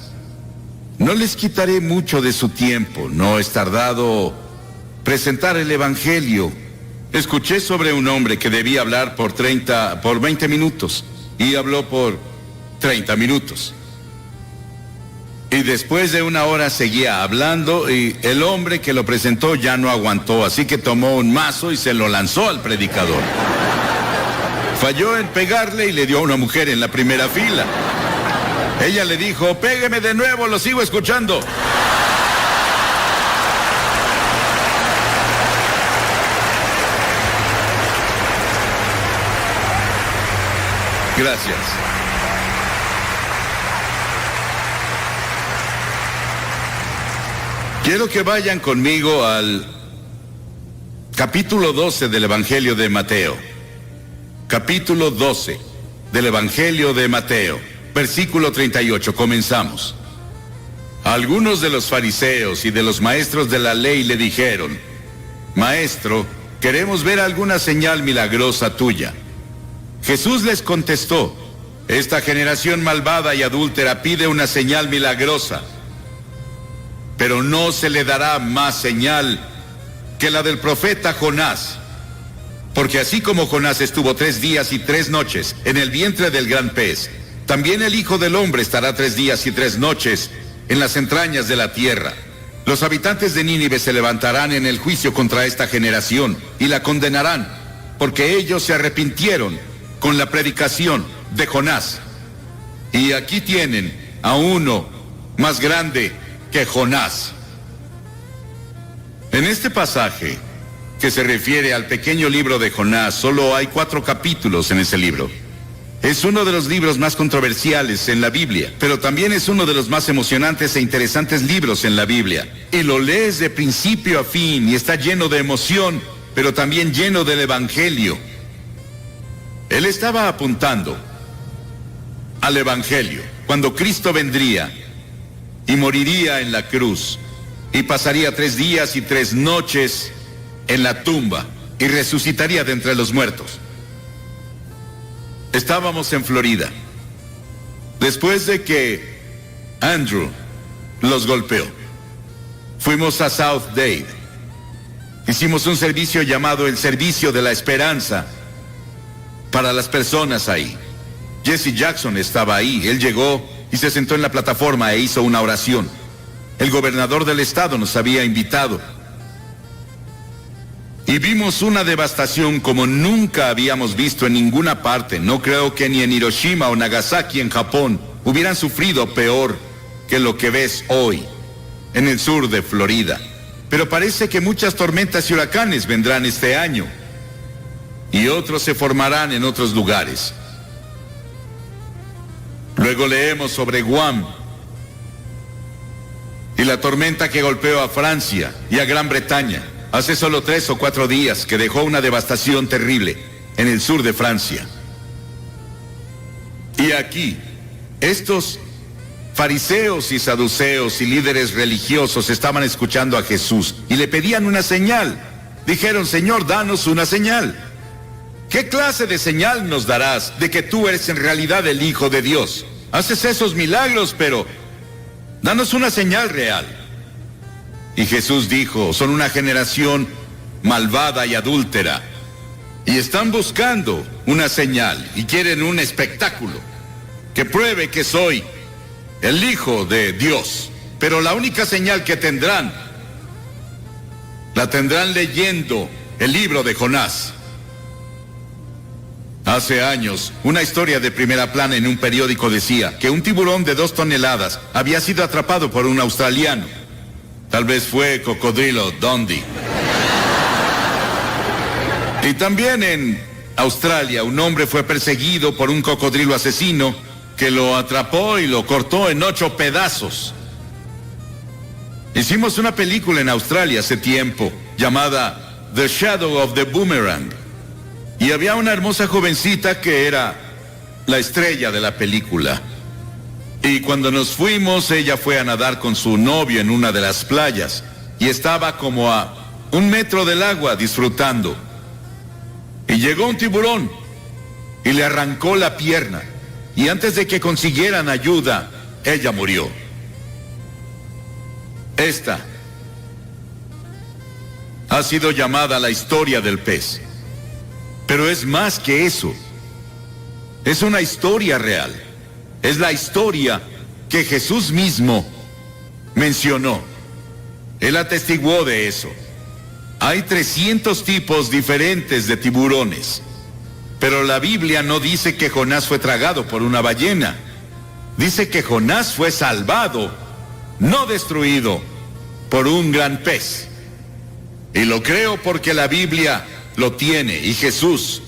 No les quitaré mucho de su tiempo, no es tardado presentar el Evangelio. Escuché sobre un hombre que debía hablar por 20 minutos y habló por 30 minutos. Y después de una hora seguía hablando y el hombre que lo presentó ya no aguantó, así que tomó un mazo y se lo lanzó al predicador. Falló en pegarle y le dio a una mujer en la primera fila. Ella le dijo: pégueme de nuevo, lo sigo escuchando. Gracias. Quiero que vayan conmigo al capítulo 12 del Evangelio de Mateo. Capítulo 12 del Evangelio de Mateo, versículo 38. Comenzamos. Algunos de los fariseos y de los maestros de la ley le dijeron: Maestro, queremos ver alguna señal milagrosa tuya. Jesús les contestó: esta generación malvada y adúltera pide una señal milagrosa, pero no se le dará más señal que la del profeta Jonás. Porque así como Jonás estuvo 3 días y 3 noches en el vientre del gran pez, también el Hijo del Hombre estará 3 días y 3 noches en las entrañas de la tierra. Los habitantes de Nínive se levantarán en el juicio contra esta generación y la condenarán, porque ellos se arrepintieron con la predicación de Jonás. Y aquí tienen a uno más grande que Jonás. En este pasaje, que se refiere al pequeño libro de Jonás, solo hay 4 capítulos en ese libro. Es uno de los libros más controversiales en la Biblia, pero también es uno de los más emocionantes e interesantes libros en la Biblia. Y lo lees de principio a fin y está lleno de emoción, pero también lleno del Evangelio. Él estaba apuntando al Evangelio, cuando Cristo vendría y moriría en la cruz y pasaría 3 días y 3 noches en la tumba. y resucitaría de entre los muertos. Estábamos en Florida, después de que Andrew los golpeó. Fuimos a South Dade. Hicimos un servicio llamado el Servicio de la Esperanza para las personas ahí. Jesse Jackson estaba ahí. Él llegó y se sentó en la plataforma e hizo una oración. El gobernador del estado nos había invitado. Y vimos una devastación como nunca habíamos visto en ninguna parte. No creo que ni en Hiroshima o Nagasaki en Japón hubieran sufrido peor que lo que ves hoy en el sur de Florida. Pero parece que muchas tormentas y huracanes vendrán este año y otros se formarán en otros lugares. Luego leemos sobre Guam y la tormenta que golpeó a Francia y a Gran Bretaña hace solo 3 o 4 días, que dejó una devastación terrible en el sur de Francia. Y aquí, estos fariseos y saduceos y líderes religiosos estaban escuchando a Jesús y le pedían una señal. Dijeron: Señor, danos una señal. ¿Qué clase de señal nos darás de que tú eres en realidad el Hijo de Dios? Haces esos milagros, pero danos una señal real. Y Jesús dijo: son una generación malvada y adúltera, y están buscando una señal y quieren un espectáculo que pruebe que soy el Hijo de Dios. Pero la única señal que tendrán, la tendrán leyendo el libro de Jonás. Hace años, una historia de primera plana en un periódico decía que un tiburón de 2 toneladas había sido atrapado por un australiano. Tal vez fue Cocodrilo Dundee. Y también en Australia, un hombre fue perseguido por un cocodrilo asesino que lo atrapó y lo cortó en 8 pedazos. Hicimos una película en Australia hace tiempo llamada The Shadow of the Boomerang. Y había una hermosa jovencita que era la estrella de la película. Y cuando nos fuimos, ella fue a nadar con su novio en una de las playas y estaba como a 1 metro del agua disfrutando. Y llegó un tiburón y le arrancó la pierna. Y antes de que consiguieran ayuda, ella murió. Esta ha sido llamada la historia del pez. Pero es más que eso. Es una historia real. Es la historia que Jesús mismo mencionó. Él atestiguó de eso. Hay 300 tipos diferentes de tiburones. Pero la Biblia no dice que Jonás fue tragado por una ballena. Dice que Jonás fue salvado, no destruido, por un gran pez. Y lo creo porque la Biblia lo tiene y Jesús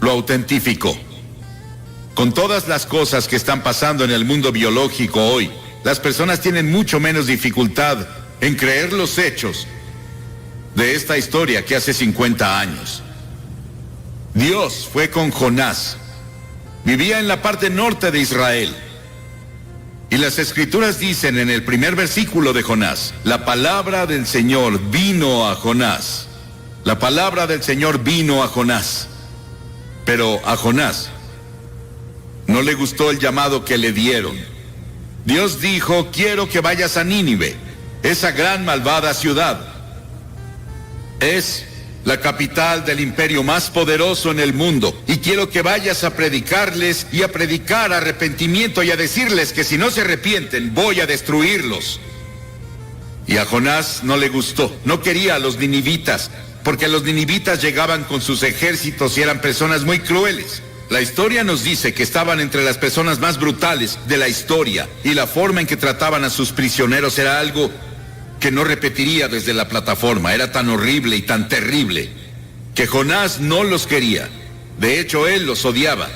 lo autentificó. Con todas las cosas que están pasando en el mundo biológico hoy, las personas tienen mucho menos dificultad en creer los hechos de esta historia que hace 50 años. Dios fue con Jonás. Vivía en la parte norte de Israel. Y las escrituras dicen en el primer versículo de Jonás: la palabra del Señor vino a Jonás. La palabra del Señor vino a Jonás. Pero a Jonás no le gustó el llamado que le dieron. Dios dijo: quiero que vayas a Nínive, esa gran malvada ciudad. Es la capital del imperio más poderoso en el mundo, y quiero que vayas a predicarles y a predicar arrepentimiento y a decirles que si no se arrepienten voy a destruirlos. Y a Jonás no le gustó, no quería a los ninivitas, porque los ninivitas llegaban con sus ejércitos y eran personas muy crueles. La historia nos dice que estaban entre las personas más brutales de la historia, y la forma en que trataban a sus prisioneros era algo que no repetiría desde la plataforma. Era tan horrible y tan terrible que Jonás no los quería. De hecho, él los odiaba.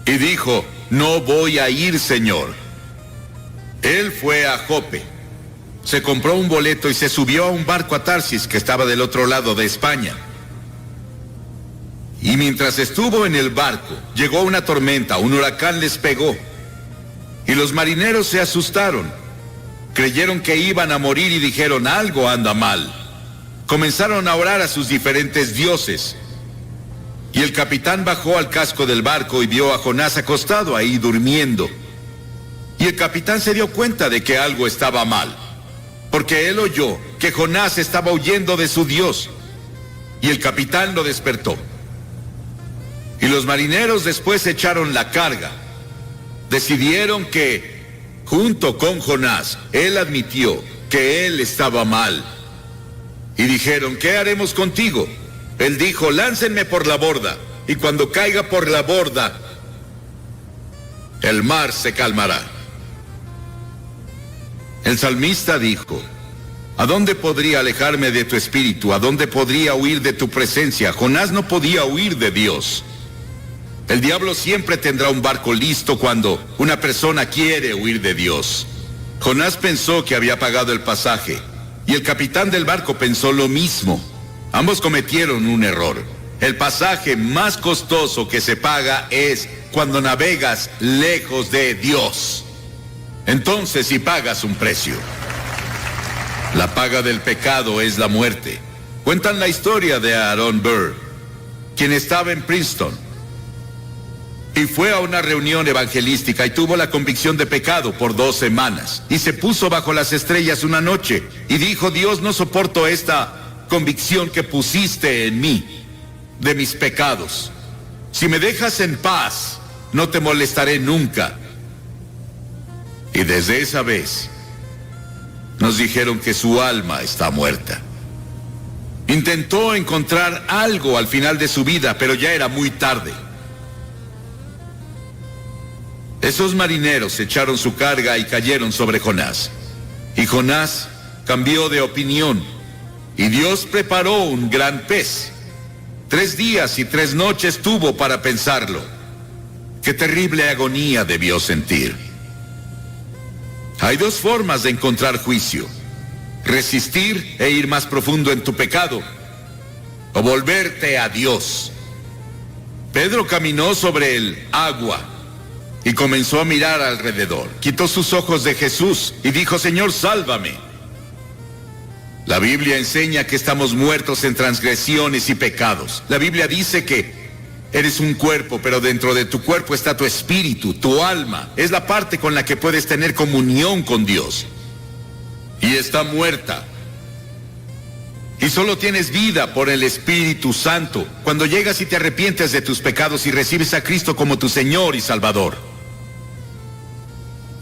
Y dijo: no voy a ir, Señor. Él fue a Jope, se compró un boleto y se subió a un barco a Tarsis, que estaba del otro lado de España. Y mientras estuvo en el barco, llegó una tormenta, un huracán les pegó. Y los marineros se asustaron. Creyeron que iban a morir y dijeron: algo anda mal. comenzaron a orar a sus diferentes dioses. Y el capitán bajó al casco del barco y vio a Jonás acostado ahí durmiendo. Y el capitán se dio cuenta de que algo estaba mal, porque él oyó que Jonás estaba huyendo de su Dios. Y el capitán lo despertó. Y los marineros después echaron la carga. Decidieron que, junto con Jonás, él admitió que él estaba mal. Y dijeron, ¿qué haremos contigo? Él dijo, láncenme por la borda, y cuando caiga por la borda, el mar se calmará. El salmista dijo, ¿a dónde podría alejarme de tu espíritu? ¿A dónde podría huir de tu presencia? Jonás no podía huir de Dios. El diablo siempre tendrá un barco listo cuando una persona quiere huir de Dios. Jonás pensó que había pagado el pasaje, y el capitán del barco pensó lo mismo. Ambos cometieron un error. El pasaje más costoso que se paga es cuando navegas lejos de Dios. Entonces sí pagas un precio. La paga del pecado es la muerte. Cuentan la historia de Aaron Burr, quien estaba en Princeton y fue a una reunión evangelística y tuvo la convicción de pecado por 2 semanas. Y se puso bajo las estrellas una noche y dijo, Dios, no soporto esta convicción que pusiste en mí de mis pecados. Si me dejas en paz, no te molestaré nunca. Y desde esa vez nos dijeron que su alma está muerta. Intentó encontrar algo al final de su vida, pero ya era muy tarde. Esos marineros echaron su carga y cayeron sobre Jonás. Y Jonás cambió de opinión. Y Dios preparó un gran pez. 3 días y 3 noches tuvo para pensarlo. Qué terrible agonía debió sentir. Hay 2 formas de encontrar juicio: resistir e ir más profundo en tu pecado, o volverte a Dios. Pedro caminó sobre el agua y comenzó a mirar alrededor. Quitó sus ojos de Jesús y dijo, Señor, sálvame. La Biblia enseña que estamos muertos en transgresiones y pecados. La Biblia dice que eres un cuerpo, pero dentro de tu cuerpo está tu espíritu, tu alma. Es la parte con la que puedes tener comunión con Dios. Y está muerta. Y solo tienes vida por el Espíritu Santo cuando llegas y te arrepientes de tus pecados y recibes a Cristo como tu Señor y Salvador.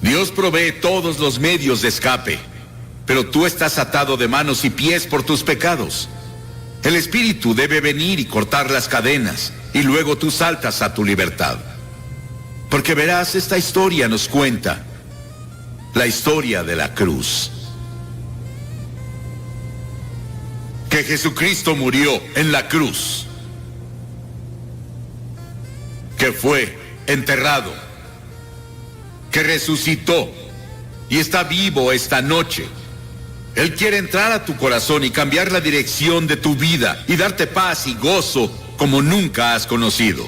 Dios provee todos los medios de escape, pero tú estás atado de manos y pies por tus pecados. El Espíritu debe venir y cortar las cadenas, y luego tú saltas a tu libertad. Porque verás, esta historia nos cuenta la historia de la cruz. Que Jesucristo murió en la cruz, que fue enterrado, que resucitó y está vivo esta noche. Él quiere entrar a tu corazón y cambiar la dirección de tu vida y darte paz y gozo como nunca has conocido.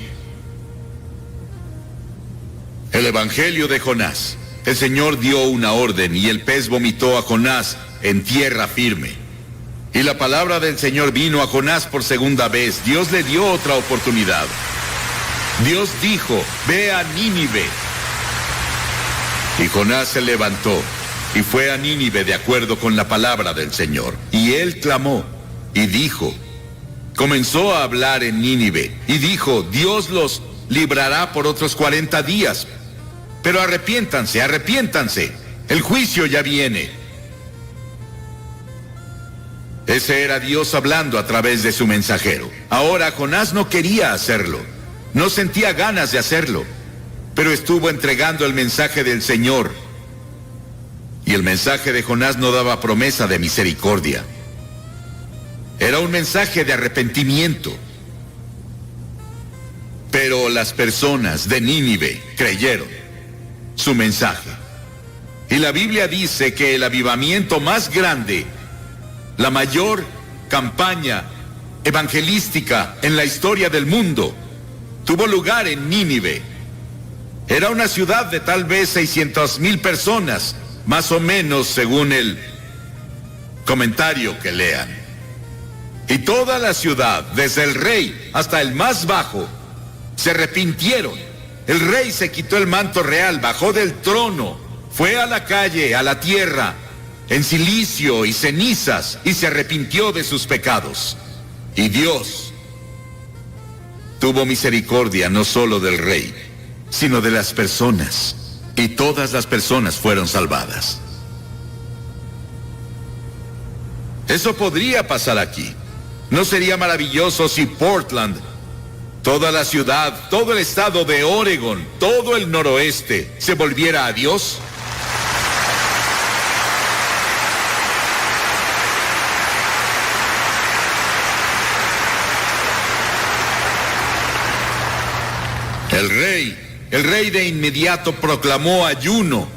El Evangelio de Jonás. El Señor dio una orden y el pez vomitó a Jonás en tierra firme. Y la palabra del Señor vino a Jonás por segunda vez. Dios le dio otra oportunidad. Dios dijo, ve a Nínive. Y Jonás se levantó y fue a Nínive de acuerdo con la palabra del Señor. Y él clamó y dijo, comenzó a hablar en Nínive y dijo, Dios los librará por otros 40 días. Pero arrepiéntanse, arrepiéntanse. El juicio ya viene. Ese era Dios hablando a través de su mensajero. Ahora Jonás no quería hacerlo. No sentía ganas de hacerlo. Pero estuvo entregando el mensaje del Señor. Y el mensaje de Jonás no daba promesa de misericordia. Era un mensaje de arrepentimiento. Pero las personas de Nínive creyeron su mensaje. Y la Biblia dice que el avivamiento más grande, la mayor campaña evangelística en la historia del mundo, tuvo lugar en Nínive. Era una ciudad de tal vez 600,000 personas, más o menos según el comentario que lean. Y toda la ciudad, desde el rey hasta el más bajo, se arrepintieron. El rey se quitó el manto real, bajó del trono, fue a la calle, a la tierra, en cilicio y cenizas, y se arrepintió de sus pecados. Y Dios tuvo misericordia no solo del rey, sino de las personas, y todas las personas fueron salvadas. Eso podría pasar aquí. ¿No sería maravilloso si Portland, toda la ciudad, todo el estado de Oregon, todo el noroeste, se volviera a Dios? El rey de inmediato proclamó ayuno,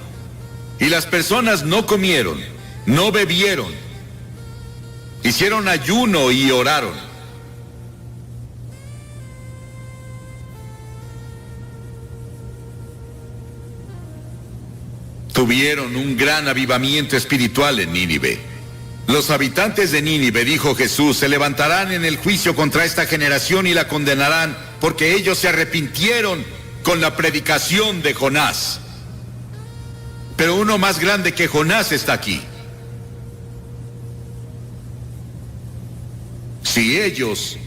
y las personas no comieron, no bebieron, hicieron ayuno y oraron. Tuvieron un gran avivamiento espiritual en Nínive. Los habitantes de Nínive, dijo Jesús, se levantarán en el juicio contra esta generación y la condenarán, porque ellos se arrepintieron con la predicación de Jonás. Pero uno más grande que Jonás está aquí. Si ellos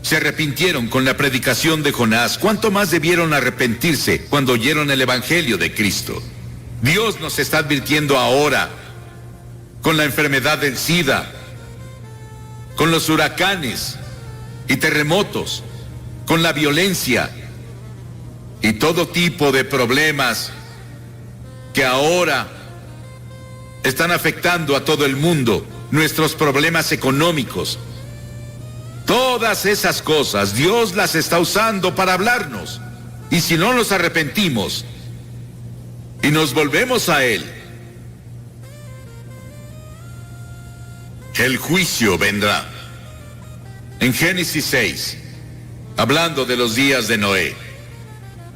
se arrepintieron con la predicación de Jonás, ¿cuánto más debieron arrepentirse cuando oyeron el Evangelio de Cristo? Dios nos está advirtiendo ahora con la enfermedad del SIDA, con los huracanes y terremotos, con la violencia y todo tipo de problemas que ahora están afectando a todo el mundo, nuestros problemas económicos. Todas esas cosas Dios las está usando para hablarnos. Y si no nos arrepentimos y nos volvemos a Él, el juicio vendrá. En Génesis 6, hablando de los días de Noé,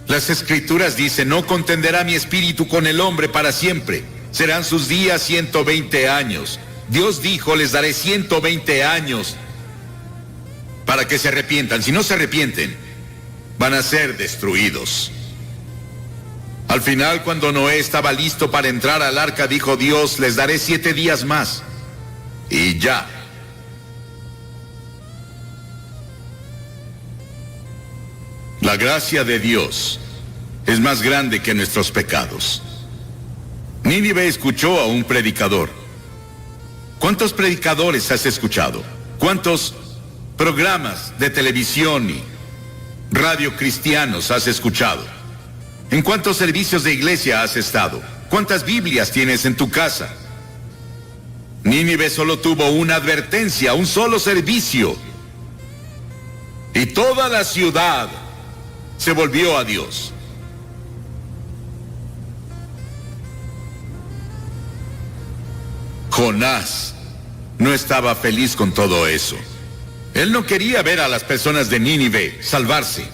las Escrituras dicen: no contenderá mi espíritu con el hombre para siempre, serán sus días 120 años. Dios dijo: les daré 120 años para que se arrepientan. Si no se arrepienten, van a ser destruidos. Al final, cuando Noé estaba listo para entrar al arca, dijo Dios: les daré 7 días más. Y ya. La gracia de Dios es más grande que nuestros pecados. Nínive escuchó a un predicador. ¿Cuántos predicadores has escuchado? ¿Cuántos programas de televisión y radio cristianos has escuchado? ¿En cuántos servicios de iglesia has estado? ¿Cuántas Biblias tienes en tu casa? Nínive solo tuvo una advertencia, un solo servicio, y toda la ciudad se volvió a Dios. Jonás no estaba feliz con todo eso. Él no quería ver a las personas de Nínive salvarse.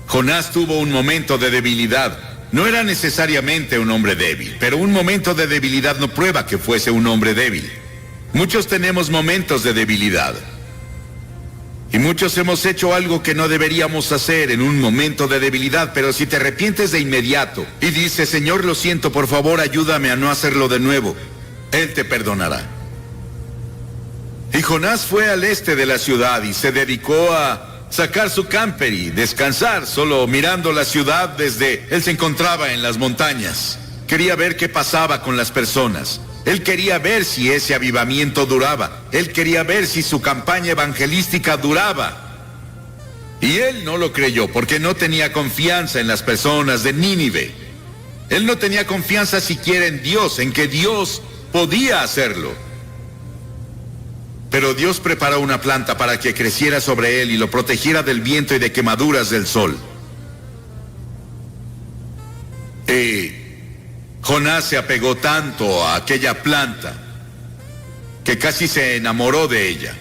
Jonás tuvo un momento de debilidad. No era necesariamente un hombre débil, pero un momento de debilidad no prueba que fuese un hombre débil. Muchos tenemos momentos de debilidad. Y muchos hemos hecho algo que no deberíamos hacer en un momento de debilidad, pero si te arrepientes de inmediato y dices: Señor, lo siento, por favor, ayúdame a no hacerlo de nuevo, Él te perdonará. Y Jonás fue al este de la ciudad y se dedicó a sacar su camper y descansar, solo mirando la ciudad desde él se encontraba en las montañas. Quería ver qué pasaba con las personas. Él quería ver si ese avivamiento duraba. Él quería ver si su campaña evangelística duraba. Y él no lo creyó porque no tenía confianza en las personas de Nínive. Él no tenía confianza siquiera en Dios, en que Dios podía hacerlo. Pero Dios preparó una planta para que creciera sobre él y lo protegiera del viento y de quemaduras del sol. Y Jonás se apegó tanto a aquella planta que casi se enamoró de ella.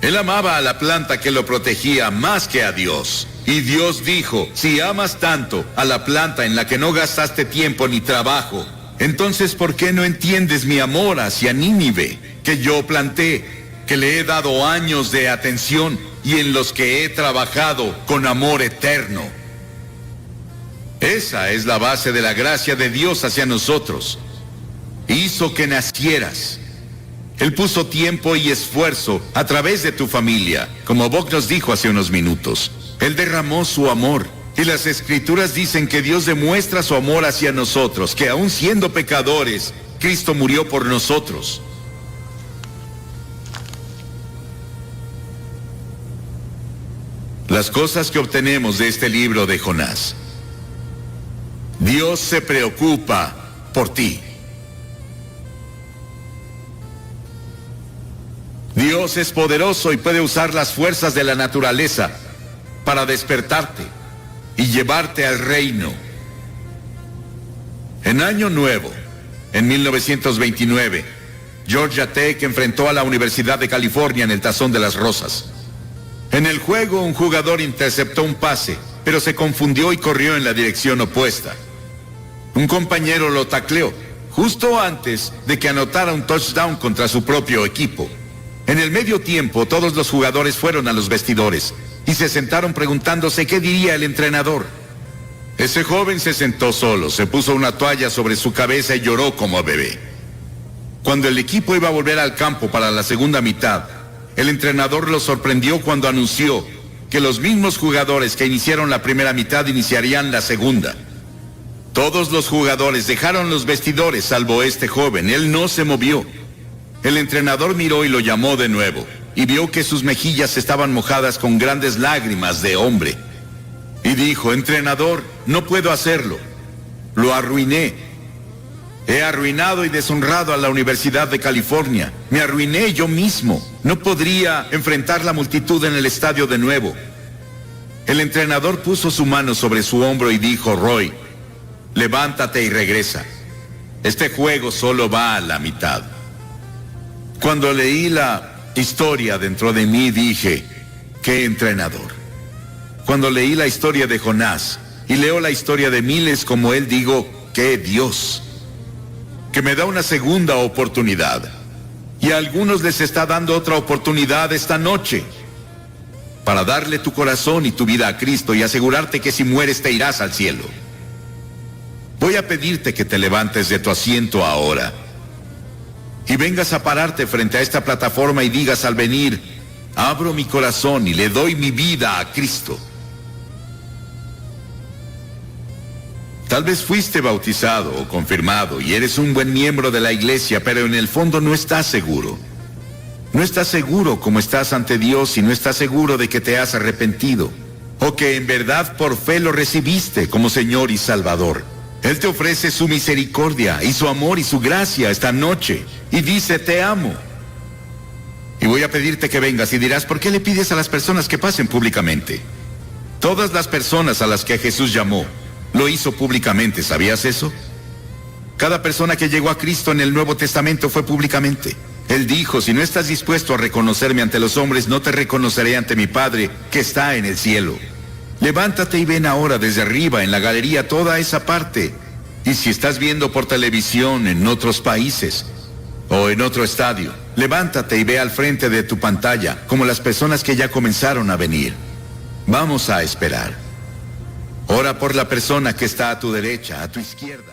Él amaba a la planta que lo protegía más que a Dios. Y Dios dijo: si amas tanto a la planta en la que no gastaste tiempo ni trabajo, entonces ¿por qué no entiendes mi amor hacia Nínive, que yo planté, que le he dado años de atención y en los que he trabajado con amor eterno. Esa es la base de la gracia de Dios hacia nosotros. Hizo que nacieras. Él puso tiempo y esfuerzo a través de tu familia, como Bob nos dijo hace unos minutos. Él derramó su amor. Y las Escrituras dicen que Dios demuestra su amor hacia nosotros, que aún siendo pecadores, Cristo murió por nosotros. Las cosas que obtenemos de este libro de Jonás. Dios se preocupa por ti. Dios es poderoso y puede usar las fuerzas de la naturaleza para despertarte y llevarte al reino. En Año Nuevo, en 1929, Georgia Tech enfrentó a la Universidad de California en el Tazón de las Rosas. En el juego, un jugador interceptó un pase, pero se confundió y corrió en la dirección opuesta. Un compañero lo tacleó, justo antes de que anotara un touchdown contra su propio equipo. En el medio tiempo, todos los jugadores fueron a los vestidores y se sentaron preguntándose qué diría el entrenador. Ese joven se sentó solo, se puso una toalla sobre su cabeza y lloró como bebé. Cuando el equipo iba a volver al campo para la segunda mitad, el entrenador lo sorprendió cuando anunció que los mismos jugadores que iniciaron la primera mitad iniciarían la segunda. Todos los jugadores dejaron los vestidores, salvo este joven. Él no se movió. El entrenador miró y lo llamó de nuevo, y vio que sus mejillas estaban mojadas con grandes lágrimas de hombre. Y dijo: entrenador, no puedo hacerlo. Lo arruiné. He arruinado y deshonrado a la Universidad de California. Me arruiné yo mismo. No podría enfrentar la multitud en el estadio de nuevo. El entrenador puso su mano sobre su hombro y dijo: Roy, levántate y regresa. Este juego solo va a la mitad. Cuando leí la historia dentro de mí dije: ¡qué entrenador! Cuando leí la historia de Jonás y leo la historia de miles como él, digo: ¡qué Dios! Que me da una segunda oportunidad. Y a algunos les está dando otra oportunidad esta noche para darle tu corazón y tu vida a Cristo y asegurarte que si mueres te irás al cielo. Voy a pedirte que te levantes de tu asiento ahora y vengas a pararte frente a esta plataforma y digas al venir: abro mi corazón y le doy mi vida a Cristo. Tal vez fuiste bautizado o confirmado y eres un buen miembro de la iglesia, pero en el fondo no estás seguro. No estás seguro cómo estás ante Dios y no estás seguro de que te has arrepentido o que en verdad por fe lo recibiste como Señor y Salvador. Él te ofrece su misericordia y su amor y su gracia esta noche y dice: te amo. Y voy a pedirte que vengas y dirás: ¿por qué le pides a las personas que pasen públicamente? Todas las personas a las que Jesús llamó lo hizo públicamente, ¿sabías eso? Cada persona que llegó a Cristo en el Nuevo Testamento fue públicamente. Él dijo: si no estás dispuesto a reconocerme ante los hombres, no te reconoceré ante mi Padre que está en el cielo. Levántate y ven ahora desde arriba en la galería toda esa parte. Y si estás viendo por televisión en otros países o en otro estadio, levántate y ve al frente de tu pantalla como las personas que ya comenzaron a venir. Vamos a esperar. Ora por la persona que está a tu derecha, a tu izquierda.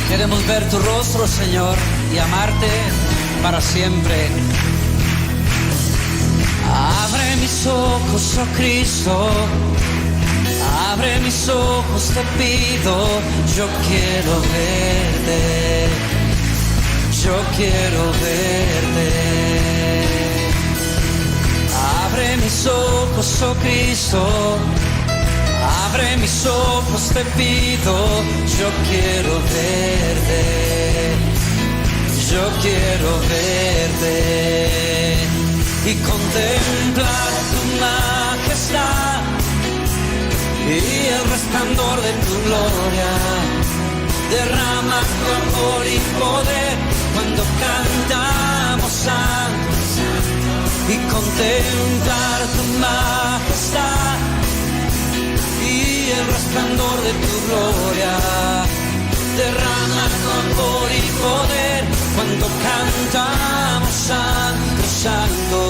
Queremos ver tu rostro, Señor, y amarte para siempre. Abre mis ojos, oh Cristo, Abre mis ojos, te pido, yo quiero verte, yo quiero verte. Abre mis ojos, oh Cristo, abre mis ojos, te pido, yo quiero verte, yo quiero verte y contemplar tu majestad y el resplandor de tu gloria. Derrama tu amor y poder cuando cantamos santos y contemplar tu majestad y el resplandor de tu gloria. Derrama tu amor y poder cuando cantamos santo, santo.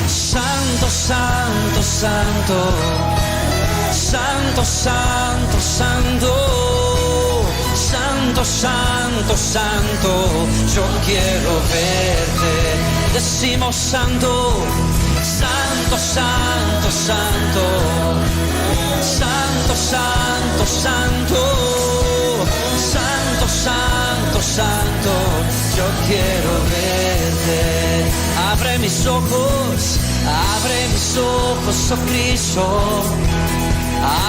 Santo, santo, santo, santo, santo, santo, santo, santo, santo, yo quiero verte. Decimos santo, santo, santo, santo, santo, santo, santo, santo, santo, santo, yo quiero verte. Abre mis ojos, oh Cristo,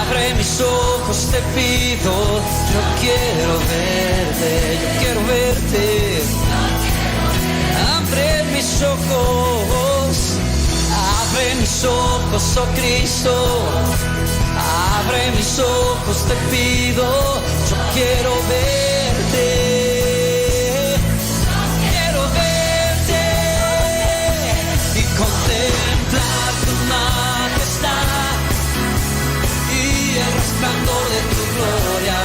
abre mis ojos, te pido, yo quiero verte, yo quiero verte. Abre mis ojos, oh Cristo, abre mis ojos, te pido, yo quiero verte. Contemplar tu majestad y el resplandor de tu gloria.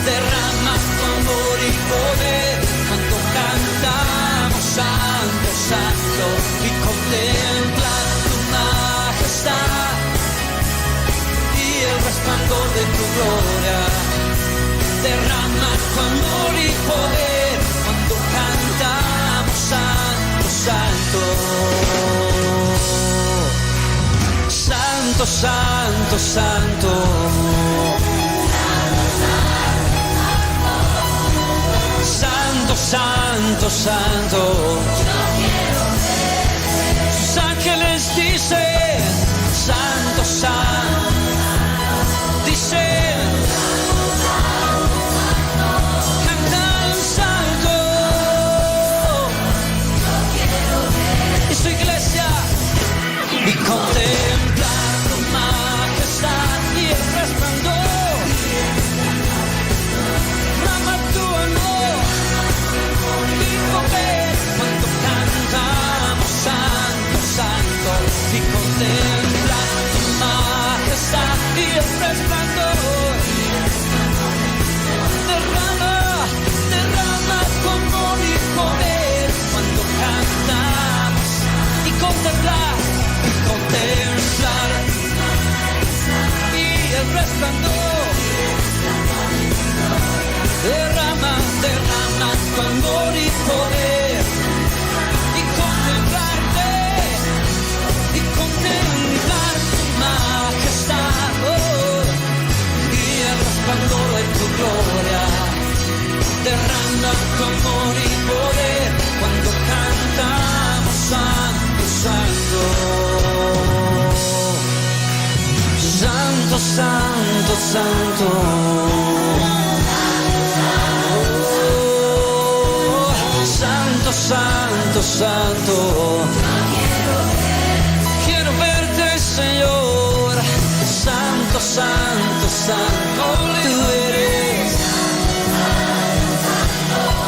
Derrama tu amor y poder cuando cantamos santo, santo. Y contemplar tu majestad y el resplandor de tu gloria. Derrama tu amor y poder cuando cantamos santo, santo. Santo, santo, santo. Santo, santo, santo. Sus ángeles dicen, santo, santo. Dicen, cantan santo. Y su iglesia y contemplar tu majestad y el resplandor. Derrama tu amor y poder cuando cantamos santo, santo. Y contemplar tu majestad y el resplandor. Derrama tu amor y poder cuando cantamos y contemplar y el resplandor. Derrama tu amor y poder y contemplarte y contemplar tu majestad, oh, y el resplandor de tu gloria. Derrama tu amor y poder cuando cantamos santo, santo. Santo, santo, santo. Oh, santo, santo, santo. Quiero verte, Señor. Santo, santo, santo. Tú eres.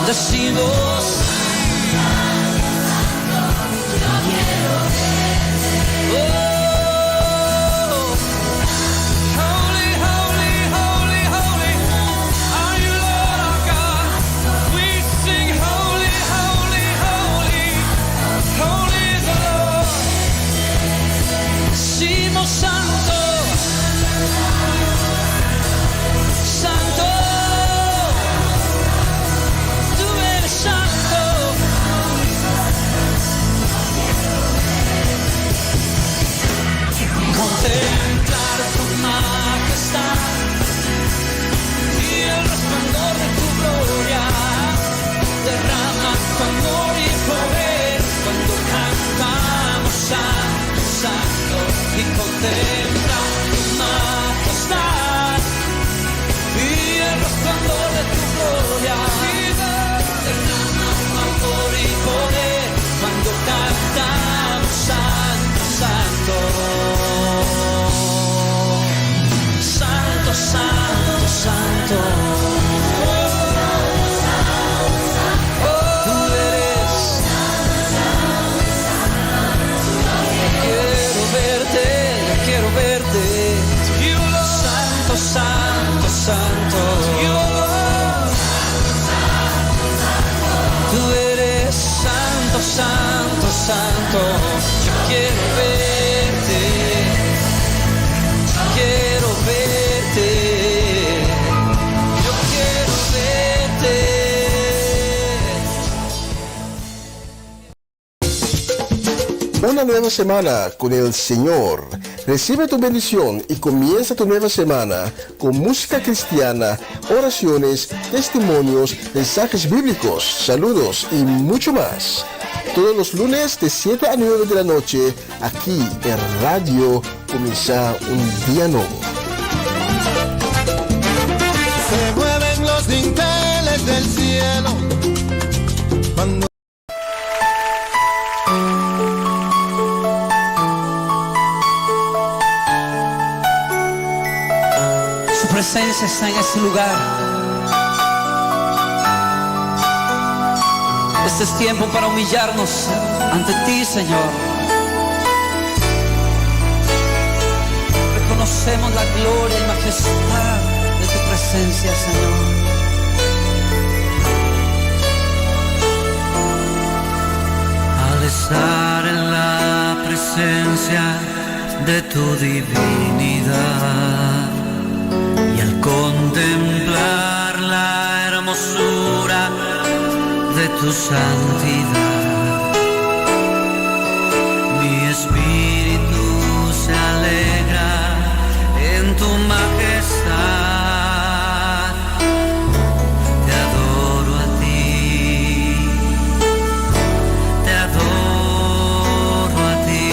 Decimos. Santo, santo, tú eres santo. santo, santo, y contemplar tu majestad y el resplandor de tu gloria. Derramamos amor y poder cuando cantamos santo, santo. Santo, santo, santo. Tú eres. Quiero verte. Santo, santo, santo. Tú eres santo, santo, santo. Yo quiero verte. Quiero verte. Yo quiero verte. Una nueva semana con el Señor. Recibe tu bendición y comienza tu nueva semana con música cristiana, oraciones, testimonios, mensajes bíblicos, saludos y mucho más. Todos los lunes de 7 a 9 de la noche, aquí en Radio Comienza un Día Nuevo. Se mueven los dinteles del cielo cuando Su presencia está en este lugar. Este es tiempo para humillarnos ante ti, Señor. Reconocemos la gloria y majestad de tu presencia, Señor. Al estar en la presencia de tu divinidad y al contemplar la hermosura de tu santidad, mi espíritu se alegra en tu majestad. Te adoro a ti, te adoro a ti,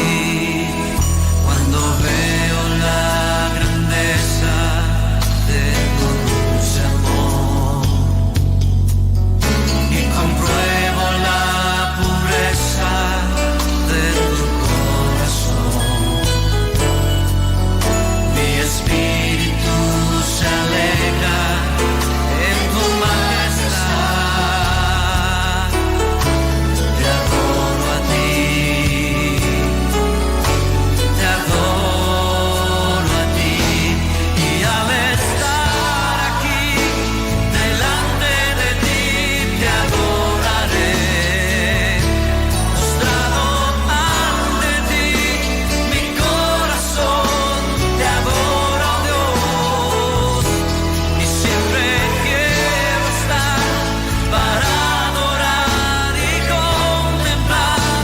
cuando veo la grandeza de tu dulce amor y compruebo la pureza de tu corazón. Mi espíritu se alegra en tu majestad. Te adoro a ti, te adoro a ti, y al estar aquí delante de ti te adoraré. Postrado ante ti, mi corazón te adora, Dios, y siempre quiero estar para adorar y contemplar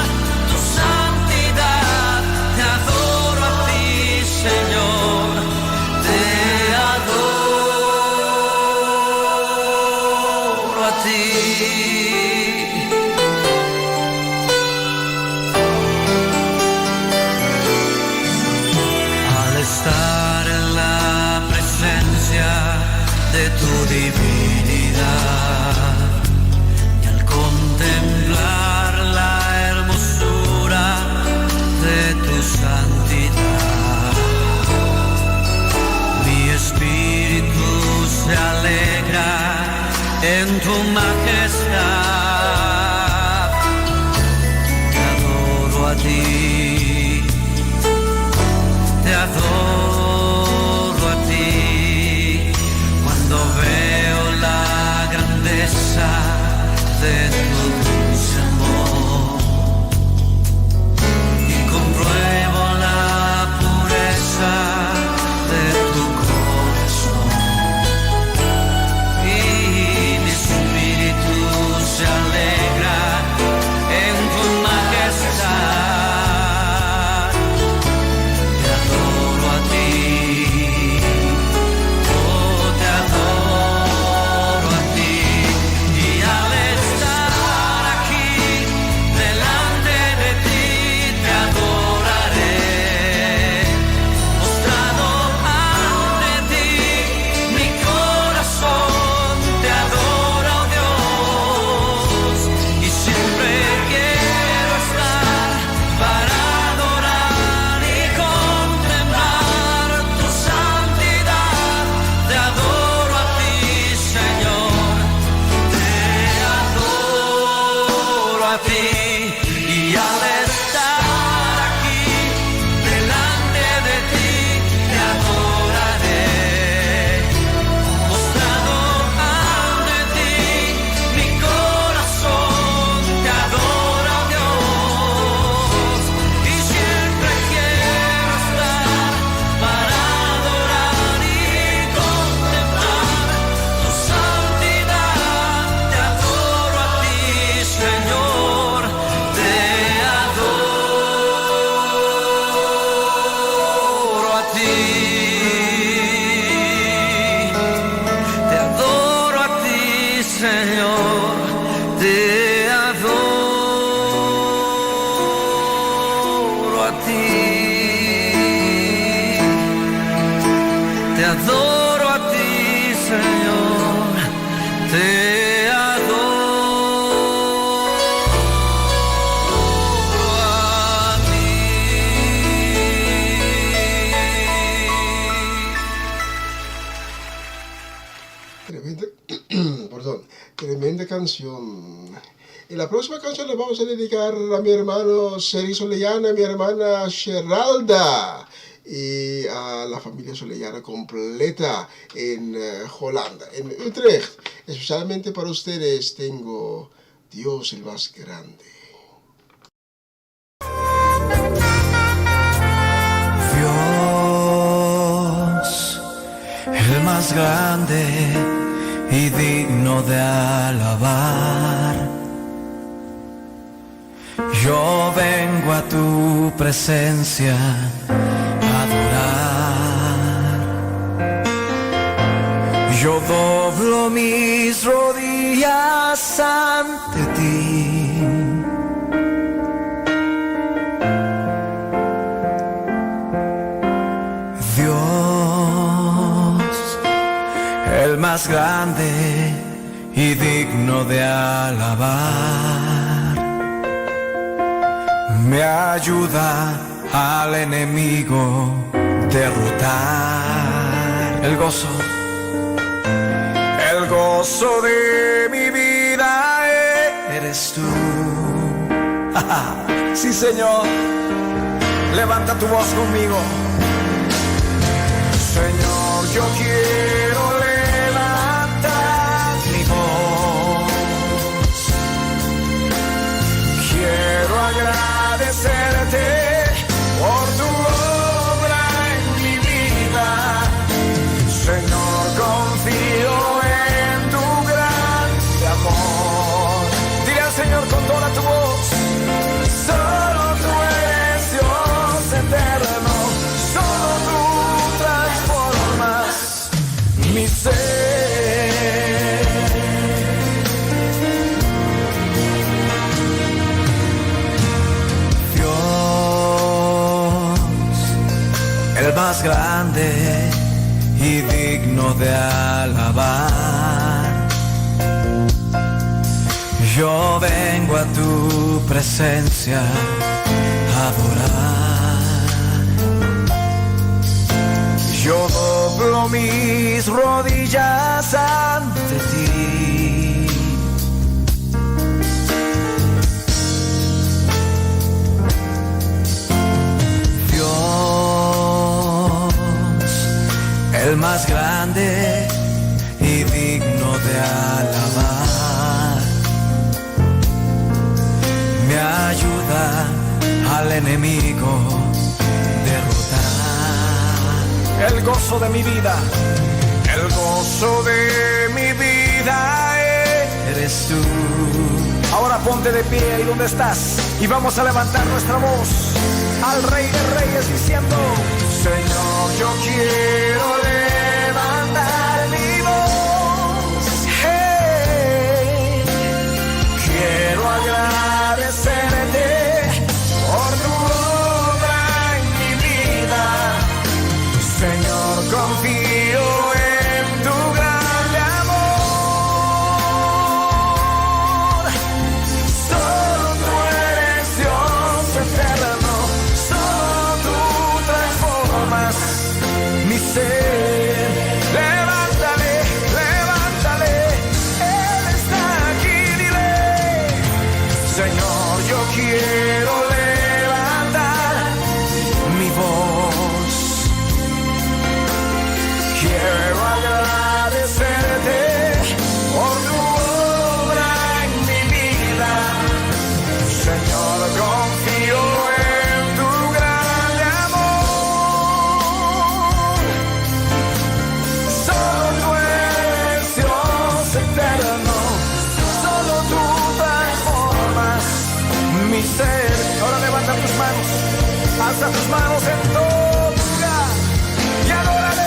tu santidad. Te adoro a ti, Señor, te adoro a ti. Al estar en la presencia de tu divinidad y al contemplar la hermosura de tu santidad, mi espíritu se alegra en tu majestad. Te adoro a ti, te adoro a ti, cuando veo la grandeza de tu dulce amor y compruebo la pureza de tu corazón. Y mi espíritu se alegra en tu majestad. Te adoro a ti, oh, te adoro a ti, y al estar canción. Y la próxima canción la vamos a dedicar a mi hermano Seri Solellana, a mi hermana Sheralda y a la familia Solellana completa en Holanda, en Utrecht. Especialmente para ustedes tengo Dios el más grande. Dios, el más grande y digno de alabar. Yo vengo a tu presencia a adorar. Yo doblo mis rodillas ante ti. El más grande y digno de alabar, me ayuda al enemigo derrotar. El gozo de mi vida eres tú. Sí, Señor, levanta tu voz conmigo. Señor, yo quiero levantar mi voz. Quiero agradecerte por tu obra en mi vida. Señor, confío en tu gran amor. Dile al Señor con toda tu voz. Solo tú eres Dios eterno. Solo tú transformas mi ser. Dios, el más grande y digno de alabar. Yo vengo a tu presencia a adorar. Yo doblo mis rodillas ante ti. Dios, el más grande y digno de alabar, me ayuda al enemigo derrotar. El gozo de mi vida, el gozo de mi vida eres tú. Ahora ponte de pie ahí donde estás y vamos a levantar nuestra voz al Rey de Reyes diciendo: Señor, yo quiero levantar mi voz. Hey, quiero agradecerte por tu obra en mi vida. Señor, confío en tu grande amor. Solo tú eres Dios eterno. Solo tú transformas mi ser. Levántale, levántale. Él está aquí, dile: Señor, yo quiero levantar mi voz. Quiero agradecerte por tu obra en mi vida. Señor, confío en tu grande amor. Solo tú eres Dios eterno. Solo tú transformas mi ser. Ahora levanta tus manos, alza tus manos en todo lugar y adórale.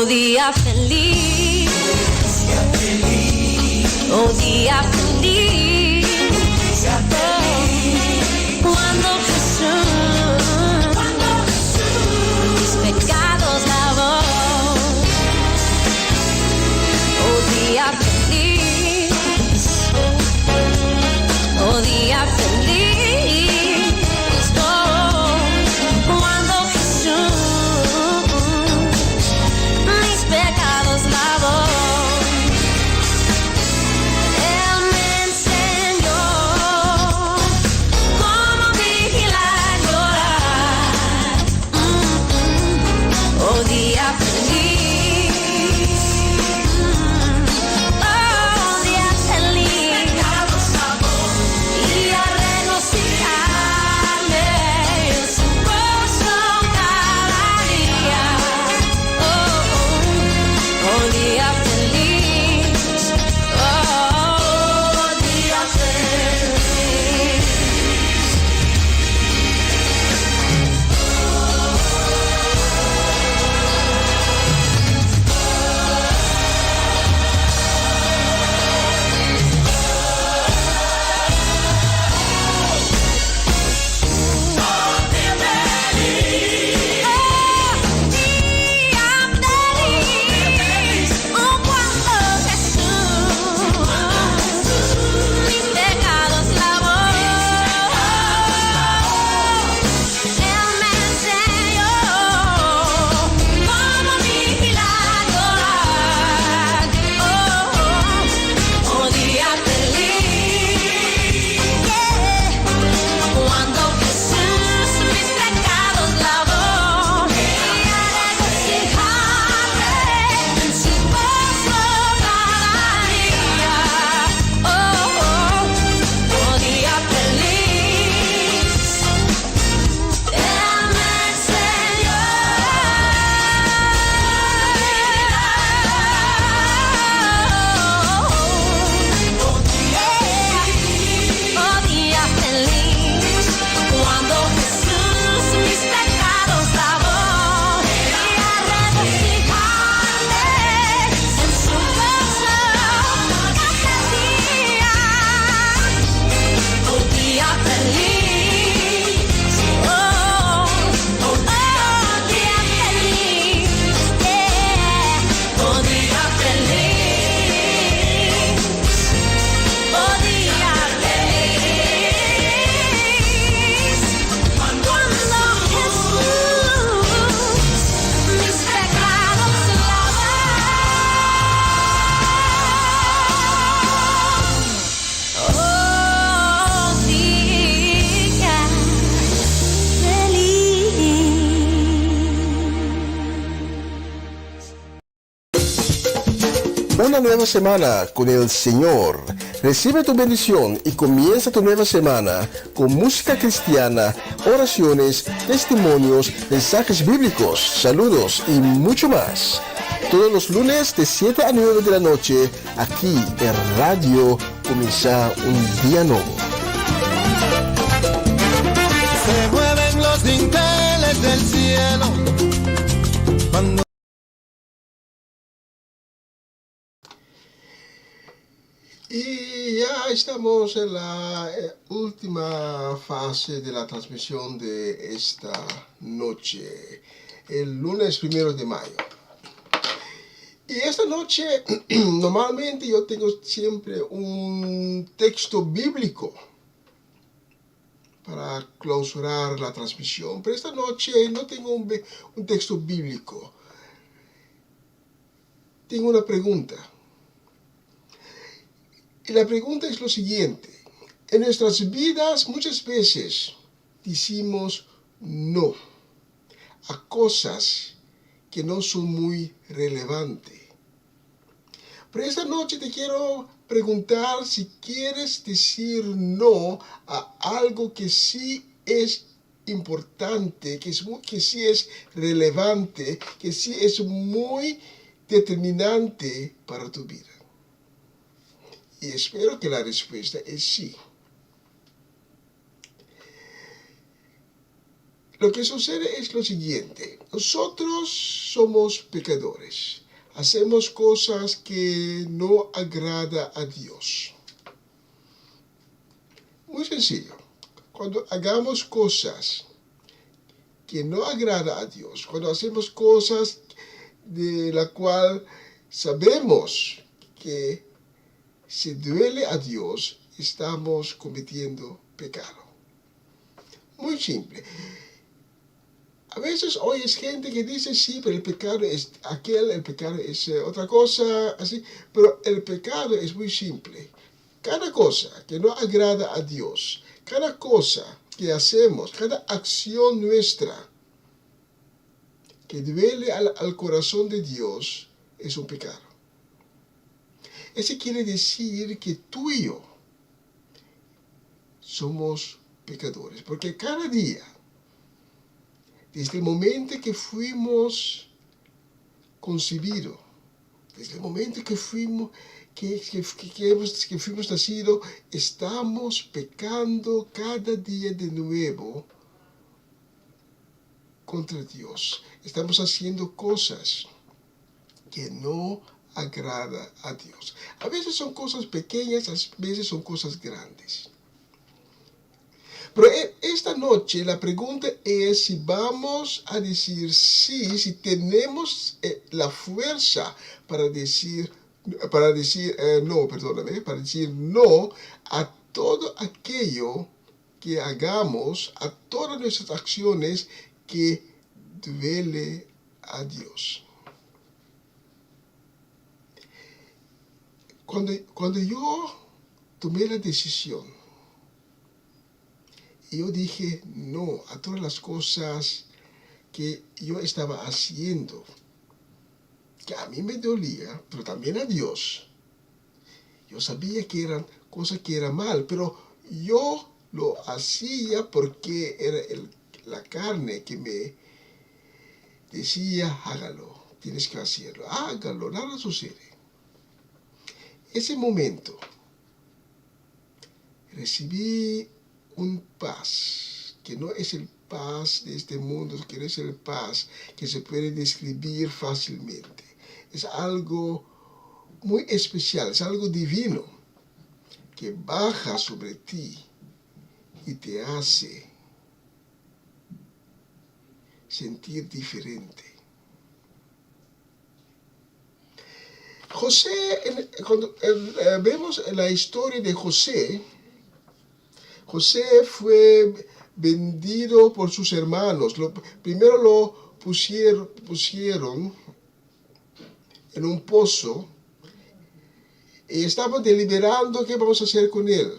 día feliz, oh día feliz, cuando Jesús mis pecados lavó, oh día feliz, oh día feliz, oh, cuando Jesús mis pecados lavó. Él me enseñó cómo vigilar, llorar. Oh día feliz, oh día feliz, y a regocijarme en su gozo cada día. Oh día feliz, oh día feliz. Oh, cuando Jesús mis pecados lavó, Él me enseñó cómo vigilar, llorar. Oh día feliz, cuando Jesús mis pecados lavó, y a regocijarme en su gozo cada día. Oh día feliz, Él me enseñó. Oh día feliz, cuando Jesús mis pecados lavó, y a regocijarme en su gozo cada día. Oh día feliz, oh día feliz, oh día feliz, oh día feliz, cuando Jesús mis pecados lavó. Oh día feliz. Una nueva semana con el Señor. Recibe tu bendición y comienza tu nueva semana con música cristiana, oraciones, testimonios, mensajes bíblicos, saludos y mucho más. Todos los lunes de 7 a 9 de la noche, aquí en Radio Comienza un Día Nuevo. Se mueven los dinteles del cielo cuando Y ya estamos en la última fase de la transmisión de esta noche, el lunes 1 de mayo. Y esta noche, normalmente yo tengo siempre un texto bíblico para clausurar la transmisión, pero esta noche no tengo un texto bíblico. Tengo una pregunta. Y la pregunta es lo siguiente. En nuestras vidas muchas veces decimos no a cosas que no son muy relevantes. Pero esta noche te quiero preguntar si quieres decir no a algo que sí es importante, que sí es relevante, que sí es muy determinante para tu vida. Y espero que la respuesta es sí. lo que sucede es lo siguiente. Nosotros somos pecadores. Hacemos cosas que no agrada a Dios. Muy sencillo. Cuando hagamos cosas que no agrada a Dios, cuando hacemos cosas de la cual sabemos que se duele a Dios, estamos cometiendo pecado. Muy simple. A veces oyes gente que dice, sí, pero el pecado es aquel, el pecado es otra cosa, así. Pero el pecado es muy simple. Cada cosa que no agrada a Dios, cada cosa que hacemos, cada acción nuestra que duele al corazón de Dios, es un pecado. Eso quiere decir que tú y yo somos pecadores, porque cada día, desde el momento que fuimos concebidos, desde el momento que fuimos nacidos, estamos pecando cada día de nuevo contra Dios. Estamos haciendo cosas que no agrada a Dios. A veces son cosas pequeñas, a veces son cosas grandes. Pero esta noche la pregunta es si vamos a decir sí, si tenemos la fuerza para decir no a todo aquello que hagamos, a todas nuestras acciones que duele a Dios. Cuando yo tomé la decisión, yo dije no a todas las cosas que yo estaba haciendo, que a mí me dolía, pero también a Dios. Yo sabía que eran cosas que eran mal, pero yo lo hacía porque era la carne que me decía, hágalo, tienes que hacerlo, hágalo, nada sucede. Ese momento recibí un paz, que no es el paz de este mundo, que no es el paz que se puede describir fácilmente. Es algo muy especial, es algo divino, que baja sobre ti y te hace sentir diferente. José, cuando vemos la historia de José, José fue vendido por sus hermanos. Primero lo pusieron en un pozo y estaban deliberando qué vamos a hacer con él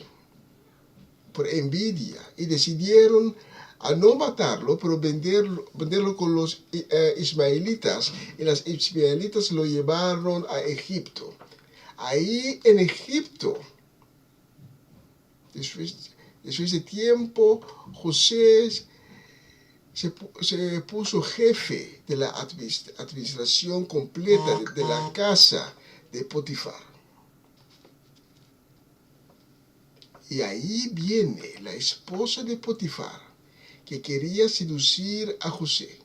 por envidia y decidieron a no matarlo, pero venderlo con los ismaelitas, y los ismaelitas lo llevaron a Egipto. Ahí en Egipto, después de tiempo, José se puso jefe de la administración completa de la casa de Potifar. Y ahí viene la esposa de Potifar, que quería seducir a José.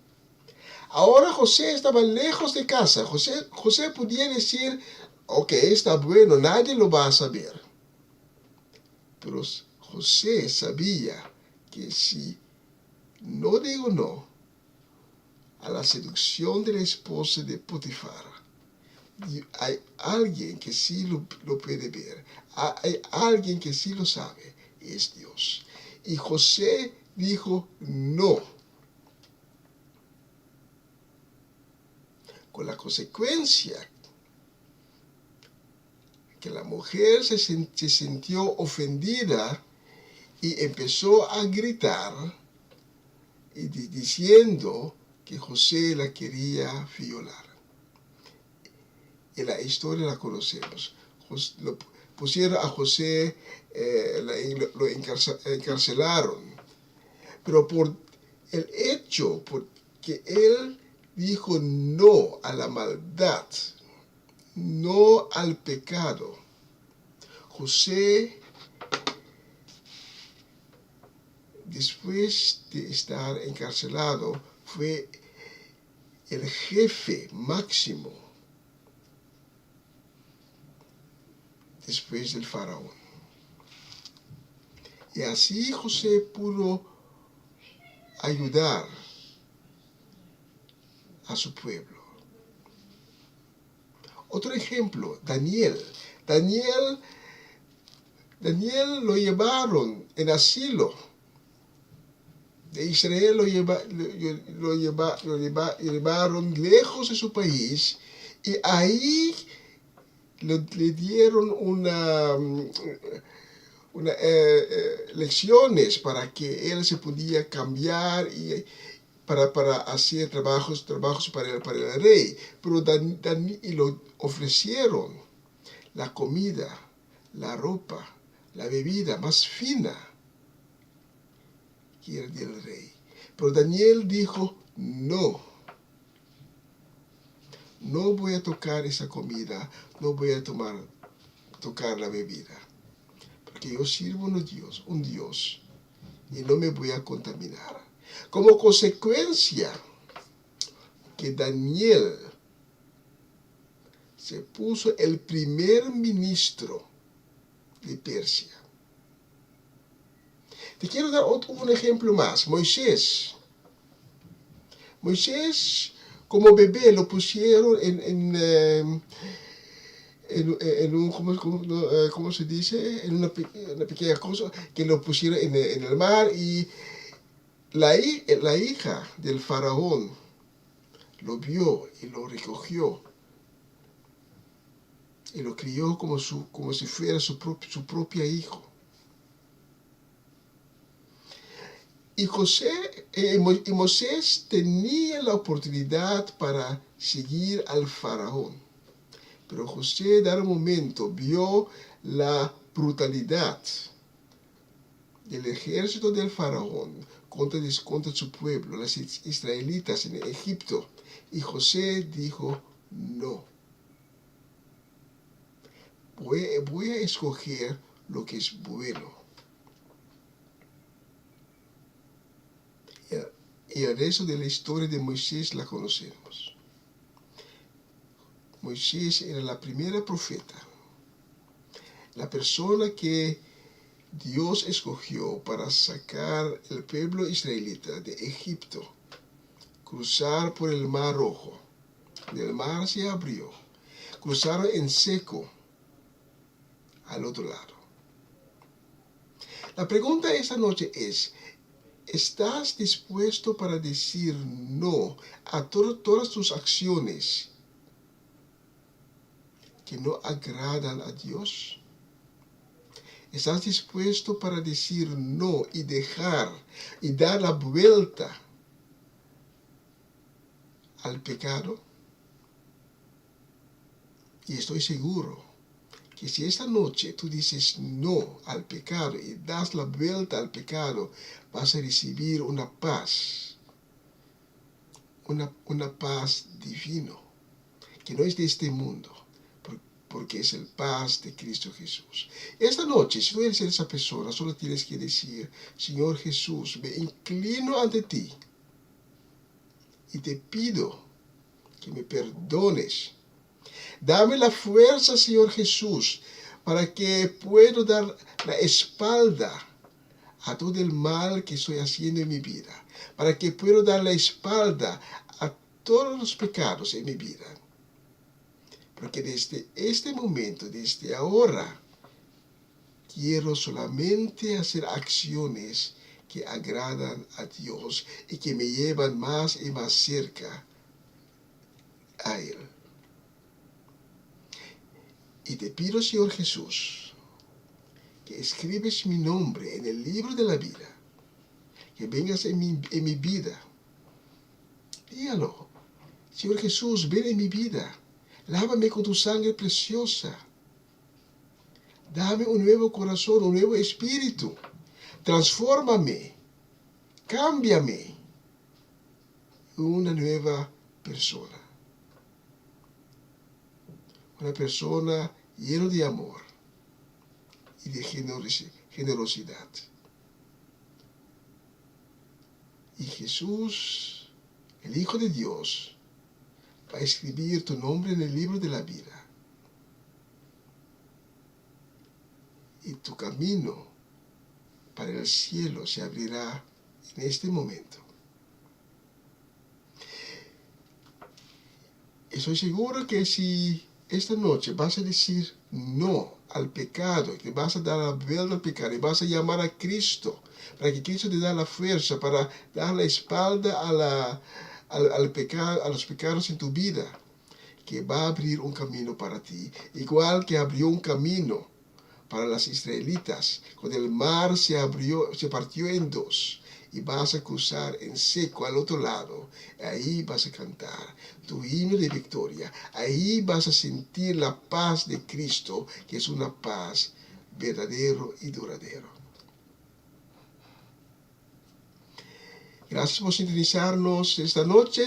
Ahora José estaba lejos de casa. José podía decir, ok, está bueno, nadie lo va a saber. Pero José sabía que si no digo no a la seducción de la esposa de Potifar, hay alguien que sí lo puede ver, hay alguien que sí lo sabe, es Dios. Y José dijo no, con la consecuencia que la mujer se sintió ofendida y empezó a gritar diciendo que José la quería violar. Y la historia la conocemos. Lo pusieron a José, lo encarcelaron. Pero por el hecho, porque él dijo no a la maldad, no al pecado, después de estar encarcelado, fue el jefe máximo después del faraón. Y así José pudo ayudar a su pueblo. Otro ejemplo, Daniel. Daniel lo llevaron en asilo. De Israel lo llevaron lejos de su país y ahí le dieron lecciones para que él se podía cambiar y para hacer trabajos para el rey. Pero y lo ofrecieron la comida, la ropa, la bebida más fina que era del rey. Pero Daniel dijo, no voy a tocar esa comida, no voy a tocar la bebida, porque yo sirvo a un Dios, y no me voy a contaminar. Como consecuencia que Daniel se puso el primer ministro de Persia. Te quiero dar un ejemplo más. Moisés, como bebé, lo pusieron en un, ¿cómo se dice? En una pequeña cosa, que lo pusieron en el mar, y la hija del faraón lo vio y lo recogió y lo crió como si fuera su propio hijo. Y Moisés tenía la oportunidad para seguir al faraón. Pero José, en un momento, vio la brutalidad del ejército del faraón contra su pueblo, los israelitas en Egipto. Y José dijo, no. Voy a escoger lo que es bueno. Y el resto de la historia de Moisés la conocemos. Moisés era la primera profeta, la persona que Dios escogió para sacar el pueblo israelita de Egipto, cruzar por el Mar Rojo. El mar se abrió, cruzaron en seco al otro lado. La pregunta esta noche es, ¿estás dispuesto para decir no a todas tus acciones que no agradan a Dios? ¿Estás dispuesto para decir no y dejar y dar la vuelta al pecado? Y estoy seguro que si esta noche tú dices no al pecado y das la vuelta al pecado, vas a recibir una paz divino, que no es de este mundo, porque es el paz de Cristo Jesús. Esta noche, si tú eres esa persona, solo tienes que decir, Señor Jesús, me inclino ante ti y te pido que me perdones. Dame la fuerza, Señor Jesús, para que pueda dar la espalda a todo el mal que estoy haciendo en mi vida, para que pueda dar la espalda a todos los pecados en mi vida. Porque desde este momento, desde ahora, quiero solamente hacer acciones que agradan a Dios y que me llevan más y más cerca a Él. Y te pido, Señor Jesús, que escribes mi nombre en el libro de la vida, que vengas en mi vida. Dígalo, Señor Jesús, ven en mi vida, lávame con tu sangre preciosa, dame un nuevo corazón, un nuevo espíritu, transfórmame, cámbiame, una nueva persona. Una persona llena de amor y de generosidad. Y Jesús, el Hijo de Dios, va a escribir tu nombre en el libro de la vida. Y tu camino para el cielo se abrirá en este momento. Estoy seguro que si esta noche vas a decir no al pecado, que vas a dar la vuelta al pecado y vas a llamar a Cristo, para que Cristo te dé la fuerza para dar la espalda al pecado, a los pecados en tu vida, que va a abrir un camino para ti, igual que abrió un camino para las israelitas, cuando el mar se partió en dos, y vas a cruzar en seco al otro lado. Ahí vas a cantar tu himno de victoria. Ahí vas a sentir la paz de Cristo, que es una paz verdadera y duradera. Gracias por sintonizarnos esta noche.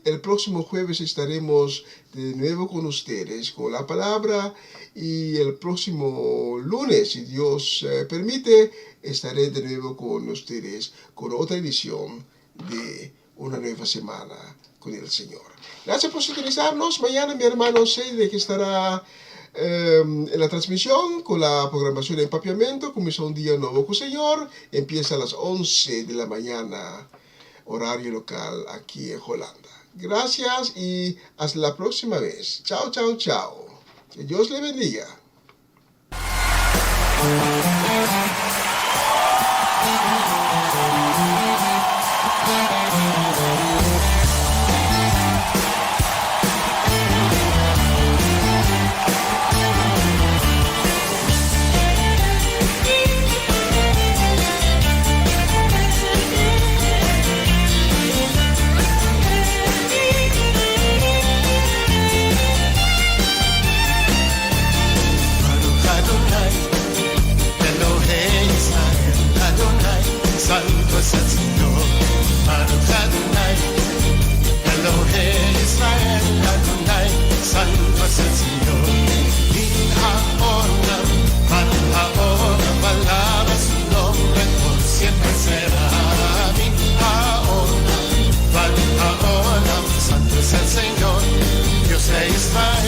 El próximo jueves estaremos de nuevo con ustedes con la palabra, y el próximo lunes, si Dios permite, estaré de nuevo con ustedes con otra edición de Una Nueva Semana con el Señor. Gracias por sintonizarnos. Mañana mi hermano Seide, que estará en la transmisión con la programación de Empapiamento, comienza un día nuevo con el Señor. Empieza a las 11 de la mañana, horario local aquí en Holanda. Gracias y hasta la próxima vez. Chao, chao, chao. Que Dios le bendiga. Santo es el Señor, Baruch Adonai, Elohei Israel, Adonai, Santo es el Señor. Min haolam, man haolam, alaba su nombre, por siempre será. Min haolam, man haolam, Santo es el Señor, Dios de Israel.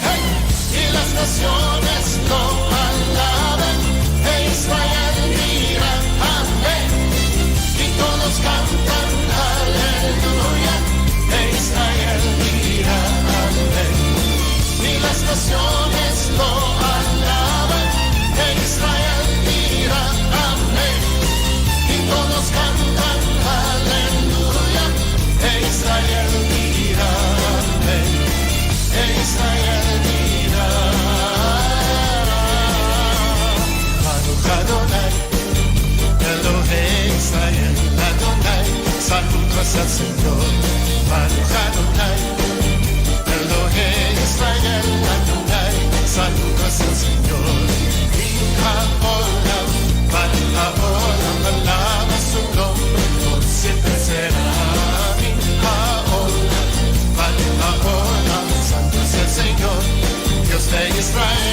Hey, y las naciones lo alaban, Israel mira, amén, y todos cantan aleluya, Israel mira, amén, y las naciones lo alaban, Israel mira, amén, y todos cantan aleluya, Israel mira, amén, Israel mira. Adonai, Elohei Israel, Adonai, Santo es el Señor. Baruch Adonai, Elohei Israel, Adonai, Santo es el Señor. Min haolam, man haolam, alaba su nombre, por siempre será. Min haolam, man haolam, Santo es el Señor, Dios de Israel.